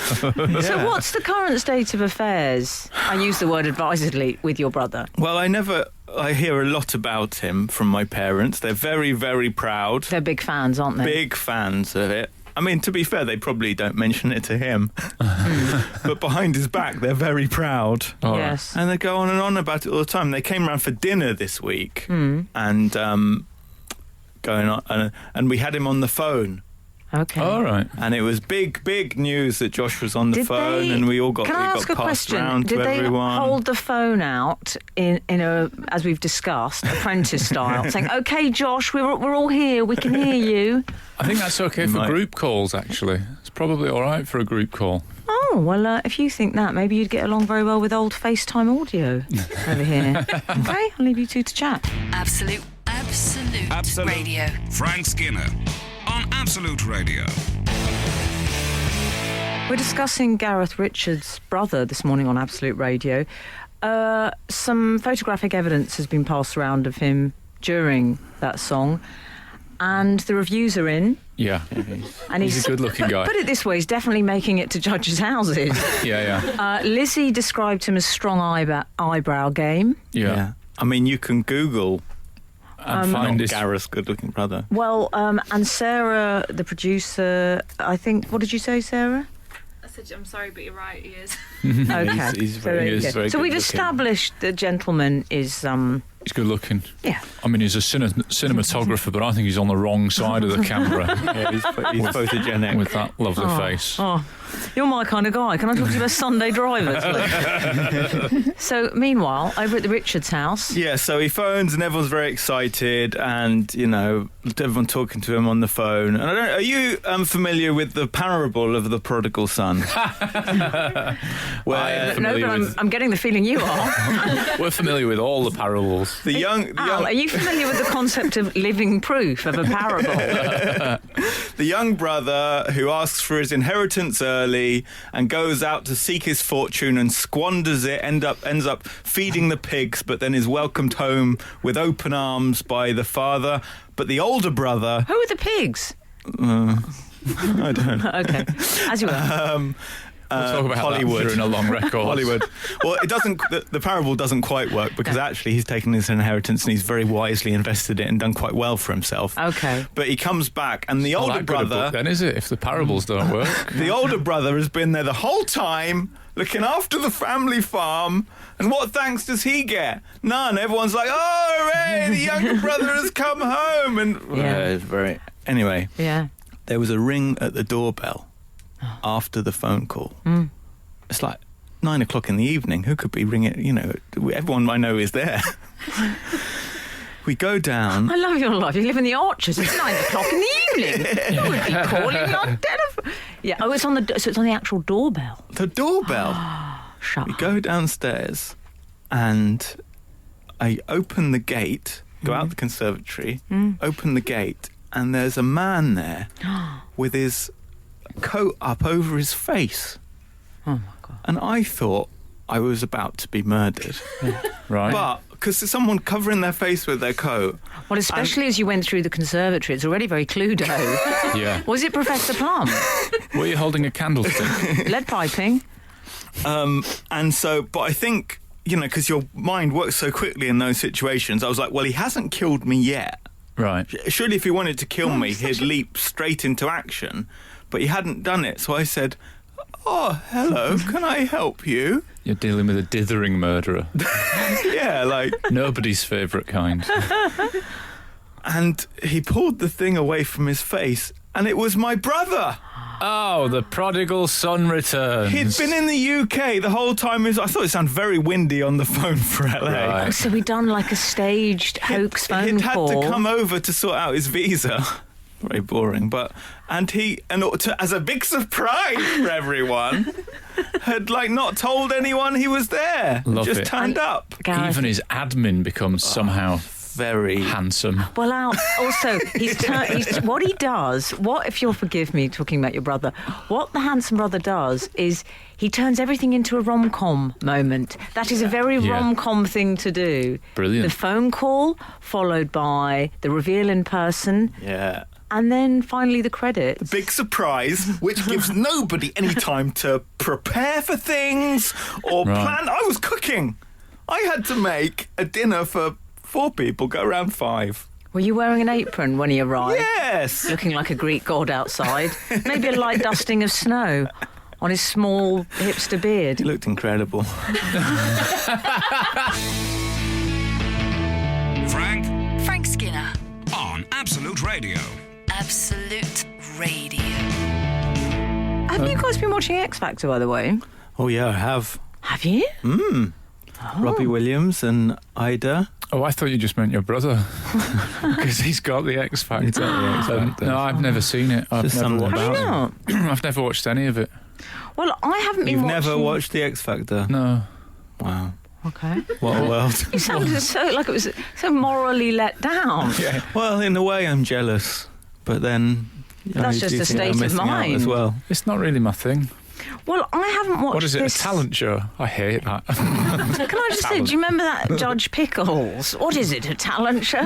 So what's the current state of affairs? I use the word advisedly with your brother. Well, I hear a lot about him from my parents. They're very, very proud. They're big fans, aren't they? Big fans of it. I mean, to be fair, they probably don't mention it to him. But behind his back, they're very proud. Yes. And they go on and on about it all the time. They came round for dinner this week and going on, and we had him on the phone. Okay. All right. And it was big news that Josh was on the phone, and we all got passed around to everyone. Did they hold the phone out in a, as we've discussed, apprentice style, saying, "Okay, Josh, we're all here. We can hear you." I think that's okay for group calls. Actually, it's probably all right for a group call. Oh well, if you think that, maybe you'd get along very well with old FaceTime audio over here. Okay, I'll leave you two to chat. Absolute Radio. Frank Skinner on Absolute Radio. We're discussing Gareth Richards' brother this morning on Absolute Radio. Some photographic evidence has been passed around of him during that song, and the reviews are in. Yeah, and he's a good-looking guy. Put it this way, he's definitely making it to judges' houses. Yeah. Lizzie described him as strong eyebrow game. Yeah. I mean, you can Google and find Gareth's good-looking brother. Well, and Sarah, the producer, I think. What did you say, Sarah? I said, I'm sorry, but you're right. He is. Okay. He's very so we've established the gentleman is. He's good looking. Yeah. I mean, he's a cinematographer, but I think he's on the wrong side of the camera. Yeah, he's photogenic. With that lovely face. Oh, you're my kind of guy. Can I talk to you about Sunday drivers? So, meanwhile, over at the Richards house. Yeah, so he phones and everyone's very excited, and, everyone talking to him on the phone. And are you familiar with the parable of the prodigal son? I'm getting the feeling you are. We're familiar with all the parables. Al, are you familiar with the concept of living proof of a parable? The young brother who asks for his inheritance early and goes out to seek his fortune and squanders it, ends up feeding the pigs, but then is welcomed home with open arms by the father. But the older brother... Who are the pigs? I don't. Okay, as you were. We'll talk about Hollywood. that during a long record. Hollywood. Well, it doesn't. The parable doesn't quite work because actually he's taken his inheritance and he's very wisely invested it and done quite well for himself. Okay. But he comes back and the older Not that good a brother. book then, is it? If the parables don't work. The older brother has been there the whole time, looking after the family farm. And what thanks does he get? None. Everyone's like, "Oh, hooray! The younger brother has come home." And it's very. Anyway. Yeah. There was a ring at the doorbell after the phone call. It's like 9 o'clock in the evening. Who could be ringing? You know, everyone I know is there. We go down. I love your life. You live in the Arches. It's 9 o'clock in the evening. You would be calling on telephone. Yeah. Oh, it's on the actual doorbell. The doorbell. Shut We up. go downstairs, and I open the gate. Go out the conservatory. Open the gate, and there's a man there with his coat up over his face. Oh my God. And I thought I was about to be murdered. Right. But because there's someone covering their face with their coat. Well, especially as you went through the conservatory, it's already very Cluedo. Yeah. Was it Professor Plum? Were you holding a candlestick? Lead piping? And so, but I think, you know, because your mind works so quickly in those situations, I was like, well, he hasn't killed me yet. Right. Surely if he wanted to kill me, he'd leap straight into action. But he hadn't done it. So I said, "Oh, hello, can I help you?" You're dealing with a dithering murderer. Yeah, like... Nobody's favourite kind. And he pulled the thing away from his face, and it was my brother. Oh, the prodigal son returns. He'd been in the UK the whole time. I thought it sounded very windy on the phone for LA. Right. Oh, so we done like a staged hoax phone He'd call. had to come over to sort out his visa. Very boring, but as a big surprise for everyone, had like not told anyone he was there. Love just it. turned up. Gareth, Even his admin becomes somehow Very handsome. well, also, what he does, if you'll forgive me talking about your brother, what the handsome brother does is he turns everything into a rom-com moment. That is a very Yeah. rom-com thing to do. Brilliant. The phone call, followed by the reveal in person, Yeah. and then finally the credits. Big surprise, which gives nobody any time to prepare for things or Right. plan. I was cooking. I had to make a dinner for 4 people, go around 5. Were you wearing an apron when he arrived? Yes. Looking like a Greek god outside. Maybe a light dusting of snow on his small hipster beard. It looked incredible. Frank Skinner. on Absolute Radio. Absolute Radio. Have you guys been watching X Factor, by the way? Oh, yeah, I have. Have you? Robbie Williams and Ida. Oh, I thought you just meant your brother. Because he's got the X Factor. He's got the X Factor. No, I've never seen it. I've Just never something watched Have about you it. not? I've never watched any of it. Well, I haven't been You've watching... never watched The X Factor? No. Wow. Okay. What a world. You sounded so like it was so morally let down. Yeah. Well, in a way, I'm jealous. But then... That's just do a think state I'm of missing out mind. as well. It's not really my thing. Well, I haven't watched What is it, this... a talent show? I hate that. Can I just say, do you remember that Judge Pickles? What is it, a talent show?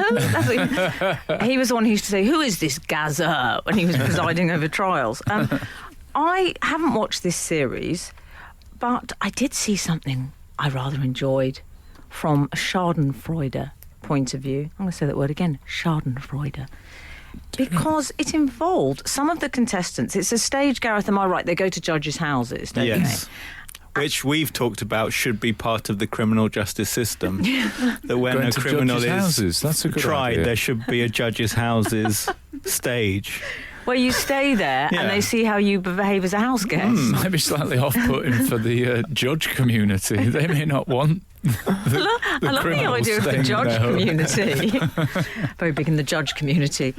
He was the one who used to say, "Who is this Gaza?" when he was presiding over trials. I haven't watched this series, but I did see something I rather enjoyed from a Schadenfreude point of view. I'm going to say that word again, Schadenfreude. Because it involved some of the contestants. It's a stage, Gareth, am I right? They go to judges' houses, don't Yes. Which we've talked about should be part of the criminal justice system. That when Going a to criminal judges' is houses, that's a good tried, idea. there should be a judges' houses stage. Where you stay there Yeah. and they see how you behave as a house guest. Might be slightly off-putting for the judge community. They may not want I love the criminals idea of the staying in judge their home. community. Very big in the judge community.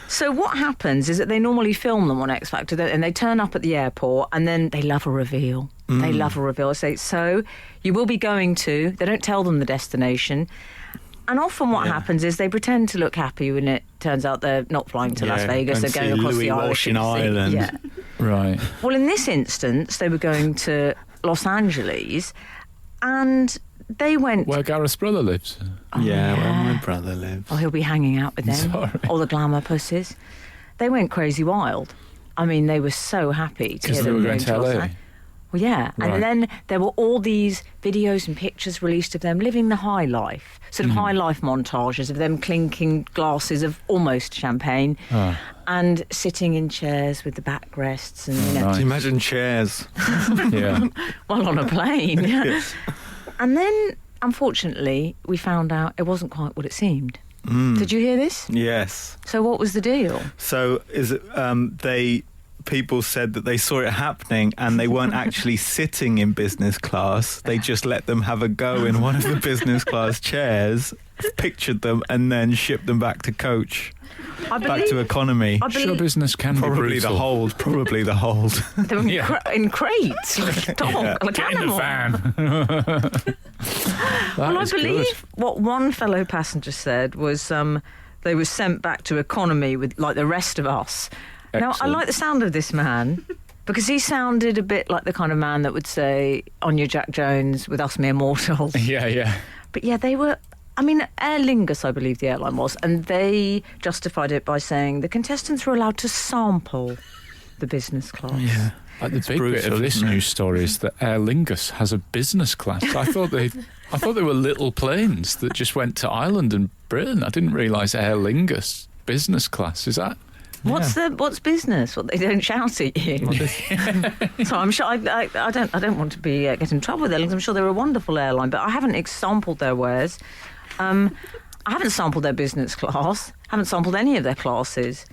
So what happens is that they normally film them on X Factor and they turn up at the airport and then they love a reveal. They love a reveal. They say, so you will be going to, they don't tell them the destination. And often what happens is they pretend to look happy when it turns out they're not flying to Las Yeah, Vegas, go they're and going see across Louis the Walsh in Irish Sea. Ireland. Yeah. Right. Well, in this instance, they were going to Los Angeles and they went... Where Gareth's brother lives. Yeah, where my brother lives. Oh, he'll be hanging out with them. Sorry. All the glamour pussies. They went crazy wild. I mean, they were so happy to hear they were them going to LA. Well, yeah. Right. And then there were all these videos and pictures released of them living the high life, sort of high life montages of them clinking glasses of almost champagne and sitting in chairs with the backrests. And, Can you imagine chairs? Yeah. Well, on a plane. Yeah. And then, unfortunately, we found out it wasn't quite what it seemed. Did you hear this? Yes. So what was the deal? So people said that they saw it happening and they weren't actually sitting in business class. They just let them have a go in one of the business class chairs, pictured them, and then shipped them back to coach. Back to economy. Show business can Probably be the brutal. hold. Probably the hold. They were in crates, like a dog, like Get in animal. the van. Well, I believe what one fellow passenger said was they were sent back to economy with like the rest of us. Now, I Excellent. like the sound of this man because he sounded a bit like the kind of man that would say, "On your Jack Jones with us mere mortals." Yeah. But yeah, they were. I mean, Aer Lingus, I believe the airline was, and they justified it by saying the contestants were allowed to sample the business class. Yeah. Like the big brutal, bit of this isn't it? news story is that Aer Lingus has a business class. I thought they were little planes that just went to Ireland and Britain. I didn't realise Aer Lingus business class. Is that? What's business? What, they don't shout at you. So I'm sure I don't want to be get in trouble with Aer Lingus. I'm sure they're a wonderful airline, but I haven't sampled their wares. I haven't sampled their business class. Haven't sampled any of their classes.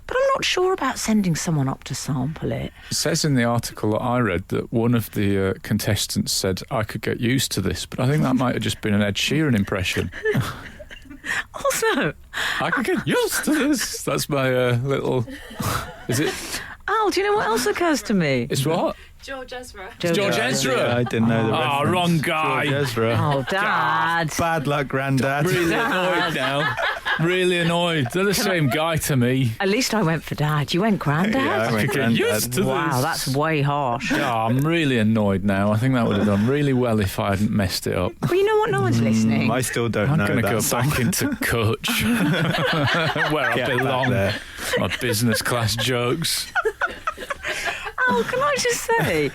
But I'm not sure about sending someone up to sample it. It says in the article that I read that one of the contestants said, I could get used to this, but I think that might have just been an Ed Sheeran impression. Also, I could get used to this. That's my little... Is it? Al, do you know what else occurs to me? It's what? George Ezra. George Ezra. Yeah, I didn't know the reference. wrong guy. George Ezra. Oh, Dad. Bad luck, Grandad. Really annoyed now. Really annoyed. They're the same guy to me. At least I went for Dad. You went Grandad? Yeah, I went Get Grandad. used to Wow, this. that's way harsh. Oh, I'm really annoyed now. I think that would have done really well if I hadn't messed it up. But you know what? No one's listening. I still don't I'm know going to that go song. back into coach, where Get I back belong. there. My business class jokes. Oh, can I just say,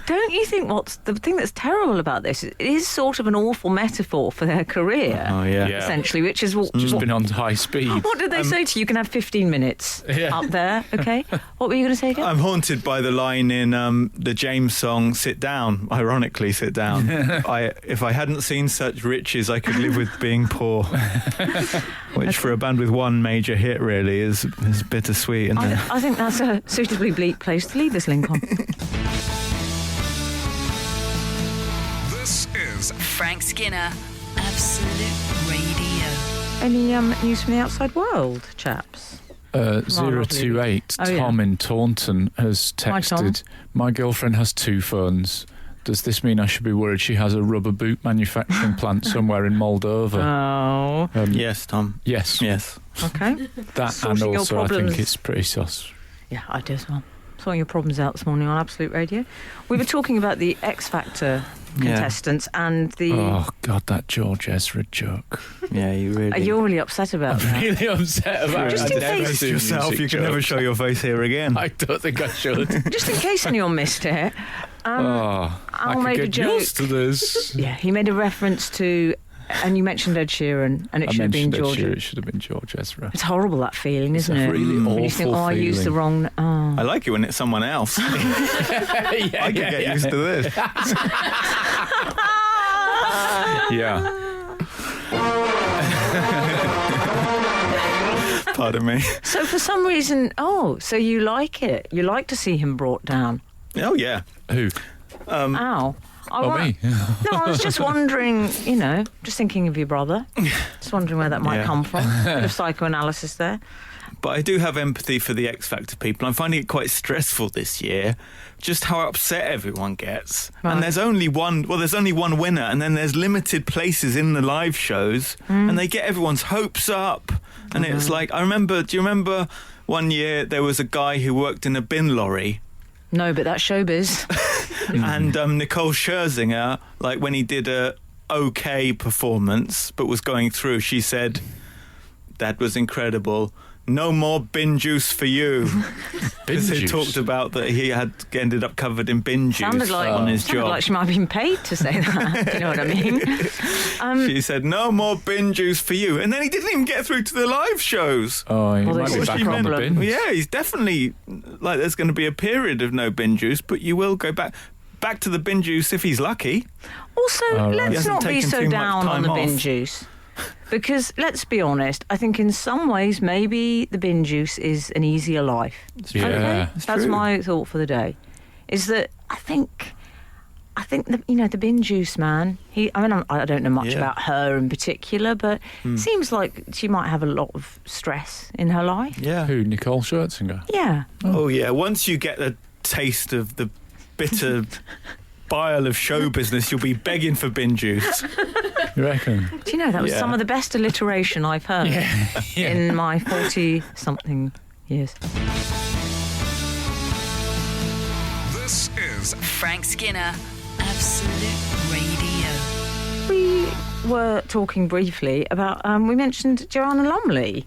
don't you think what's the thing that's terrible about this? It is sort of an awful metaphor for their career, Oh, yeah. Yeah. essentially, which is Just been on high speed. what did they say to you? You can have 15 minutes Yeah. up there, okay? What were you going to say again? I'm haunted by the line in the James song, Sit Down, ironically, Sit Down. If I hadn't seen such riches, I could live with being poor. Which for a band with one major hit really is bittersweet, isn't it? I think that's a suitably bleak place to leave this link on. This is Frank Skinner, Absolute Radio. Any news from the outside world, chaps? 028 Oh, yeah. Tom in Taunton has Hi, Tom. texted, my girlfriend has 2 phones. Does this mean I should be worried she has a rubber boot manufacturing plant somewhere in Moldova? Oh, Yes, Tom. Yes. Yes. okay. That and Sorting your also I problems. think it's pretty sus. Yeah, I do as well. Sorting your problems out this morning on Absolute Radio. We were talking about the X Factor contestants and the... Oh, God, that George Ezra joke. Yeah, you really... You're really upset about that. Really upset about Just it. in I've never case- seen yourself, music you can never jokes. show your face here again. I don't think I should. Just in case anyone missed it, I Al could made a get joke. used to this. Yeah, he made a reference to... And you mentioned Ed Sheeran, and it I should have been mentioned Ed George. Sheeran, it should have been George Ezra. It's horrible, that feeling, It's isn't a it? really When you think, awful I used the feeling. wrong... Oh. I like it when it's someone else. I could get used to this. Yeah. Pardon me. So for some reason... Oh, so you like it. You like to see him brought down. Oh, yeah. Who? Ow. Oh, me? No, I was just wondering, just thinking of your brother. Just wondering where that might Yeah. come from. Bit of psychoanalysis there. But I do have empathy for the X Factor people. I'm finding it quite stressful this year, just how upset everyone gets. Right. And there's only one winner, and then there's limited places in the live shows, and they get everyone's hopes up. And it's like, do you remember one year there was a guy who worked in a bin lorry? No, but that's showbiz. And Nicole Scherzinger, like when he did a okay performance but was going through, she said, that was incredible. no more bin juice for you. Because he juice? talked about that he had ended up covered in bin juice Sounded like, on his sounded job. like she might have been paid to say that. Do you know what I mean? She said, no more bin juice for you. And then he didn't even get through to the live shows. Oh, he Well, might this be is back the on the problem. bin. Yeah, he's definitely, like, there's going to be a period of no bin juice, but you will go back to the bin juice if he's lucky. Also, right. He let's hasn't not be taken so too much down on time the bin off. juice. Because, let's be honest, I think in some ways maybe the bin juice is an easier life. Yeah. Okay? It's That's true. my thought for the day. Is that I think the bin juice man. I don't know much Yeah. about her in particular, but it seems like she might have a lot of stress in her life. Yeah. Who, Nicole Scherzinger? Yeah. Oh, yeah. Once you get a taste of the bitter bile of show business, you'll be begging for bin juice. You reckon? Do you know that was Yeah. some of the best alliteration I've heard Yeah. in my 40-something years. This is Frank Skinner, Absolute Radio. We were talking briefly about, we mentioned Joanna Lumley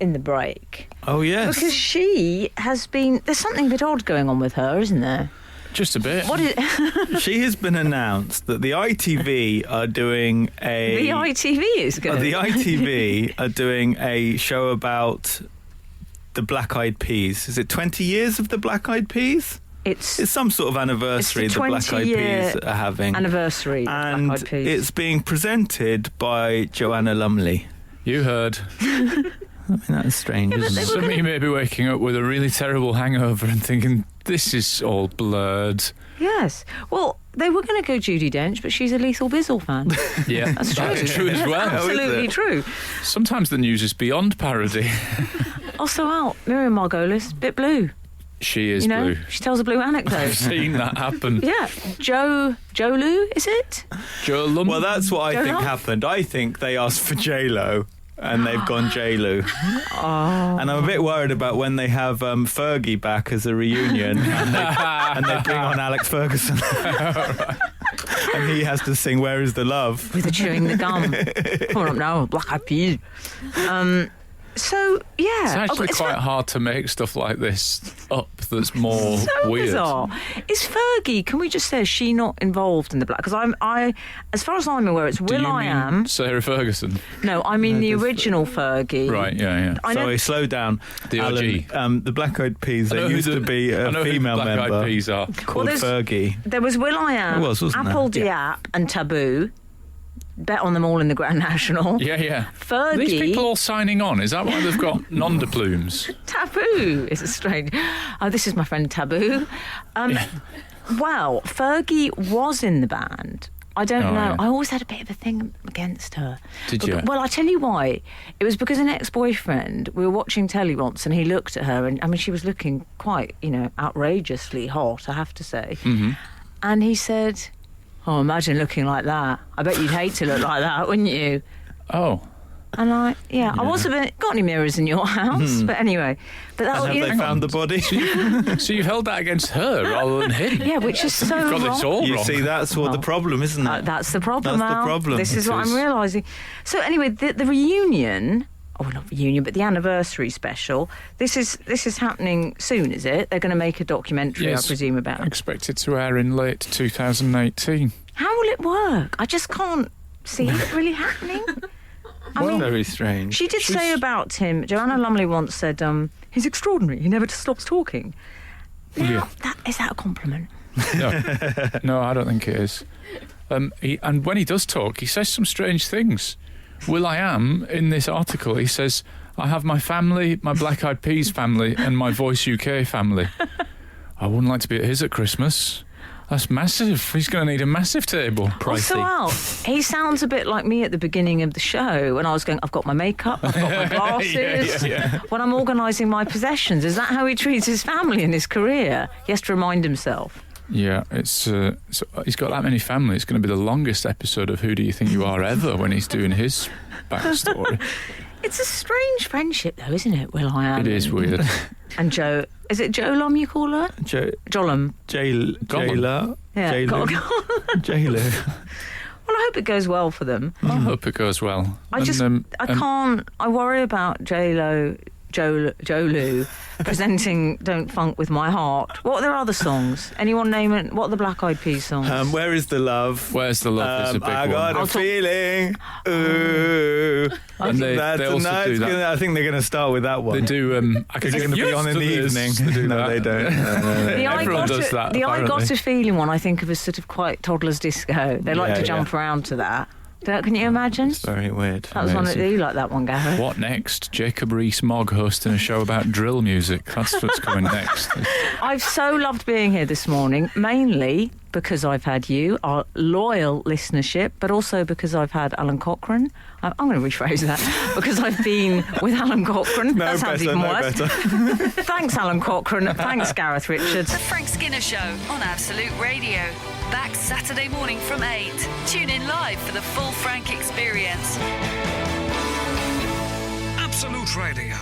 in the break. Oh, yes. Because she has been, there's something a bit odd going on with her, isn't there? Just a bit. What is She has been announced that the ITV are doing a... the ITV is going The ITV are doing a show about the Black Eyed Peas. Is it 20 years of the Black Eyed Peas? It's some sort of anniversary It's the the Black Eyed 20-year Peas are having. anniversary of And Black Eyed Peas. it's being presented by Joanna Lumley. You heard. I mean, that's strange, isn't it? Some of you may be waking up with a really terrible hangover and thinking, this is all blurred. Yes. Well, they were going to go Judi Dench, but she's a Lethal Bizzle fan. Yeah, That's true. That's true as well. Absolutely true. Sometimes the news is beyond parody. Also out, Miriam Margolis, bit blue. She is You know, blue. she tells a blue I've anecdote. seen that happen. Yeah, Joe Lou, is it? Joe Lum. Well, that's what I Go think on. happened. I think they asked for J-Lo. And they've gone J-Lo. Oh. And I'm a bit worried about when they have Fergie back as a reunion and they bring on Alex Ferguson. And he has to sing Where Is the Love? With the chewing the gum. Coming up now, Black Eyed Peas. So, yeah. It's actually it's quite hard to make stuff like this up that's more so weird. bizarre. Is Fergie, can we just say, is she not involved in the Black? Because I, as far as I'm aware, it's Do Will you I mean Am. Sarah Ferguson? No, I mean the just- original Fergie. Right, yeah. I know. Sorry, slow down. The Alan, OG. the Black Eyed Peas, I know there who used the- to be I a know who female Black member Eyed Peas are. called there's- Fergie. There was Will I Am, There was, wasn't there? Apple Diap, and Taboo. Bet on them all in the Grand National. Yeah. Fergie. These people all signing on. Is that why they've got non-de-plumes? Taboo is a strange. Oh, this is my friend Taboo. Well, Fergie was in the band. I don't Oh, know. yeah. I always had a bit of a thing against her. Did you? Well, I tell you why. It was because an ex-boyfriend, we were watching telly once and he looked at her and, I mean, she was looking quite, outrageously hot, I have to say. Mm-hmm. And he said, oh, imagine looking like that. I bet you'd hate to look like that, wouldn't you? Oh. And I was a bit, got any mirrors in your house? But anyway. But that, And have they found the body? So you've held that against her rather than him? yeah, which is so You've got wrong. this all You wrong. see, that's what the problem, isn't it? That's the problem, That's the Al. problem. This is It what is. I'm realising. So anyway, the reunion, not reunion, but the anniversary special, this is happening soon, is it? They're going to make a documentary, Yes. I presume, about it. Expected to air in late 2018. How will it work? I just can't see it really happening. I mean, Very strange. she did say about him, Joanna Lumley once said, he's extraordinary, he never stops talking. Now, Yeah. is that a compliment? No, I don't think it is. And when he does talk, he says some strange things. Will I Am, in this article, he says, I have my family, my Black Eyed Peas family, and my Voice UK family. I wouldn't like to be at his at Christmas. That's massive. He's going to need a massive table. Also, Al, he sounds a bit like me at the beginning of the show when I was going, I've got my makeup, I've got my glasses. Yeah. When I'm organising my possessions, is that how he treats his family in his career? He has to remind himself. Yeah, it's he's got that many family. It's going to be the longest episode of Who Do You Think You Are ever when he's doing his backstory. It's a strange friendship, though, isn't it, Will I Am? It is weird. And Joe, is it Joe Lom you call her? Jollum. J-Lo. Yeah. J-Lo. J-Lo. Well, I hope it goes well for them. I hope it goes well. I worry about J-Lo Jolu presenting Don't Funk With My Heart. What are their other songs? Anyone name it? What are the Black Eyed Peas songs? Where is the love? Where's the love is a big I one. got a feeling. Ooh. And they also do that. I think they're going to start with that one. They do. Is it going to be on in the evening? No, they don't. The Everyone does that, The I Got apparently. a Feeling one I think of as sort of quite toddler's disco. They like to jump around to that. Can you imagine? It's very weird. That was one that you like that one, Gareth. What next? Jacob Rees-Mogg hosting a show about drill music. That's what's coming next. I've so loved being here this morning, mainly because I've had you, our loyal listenership, but also because I've had Alan Cochrane. I'm going to rephrase that. Because I've been with Alan Cochrane. No That sounds better, even no worse. better. Thanks, Alan Cochrane. Thanks, Gareth Richards. The Frank Skinner Show on Absolute Radio. Back Saturday morning from 8. Tune in live for the full Frank experience. Absolute Radio.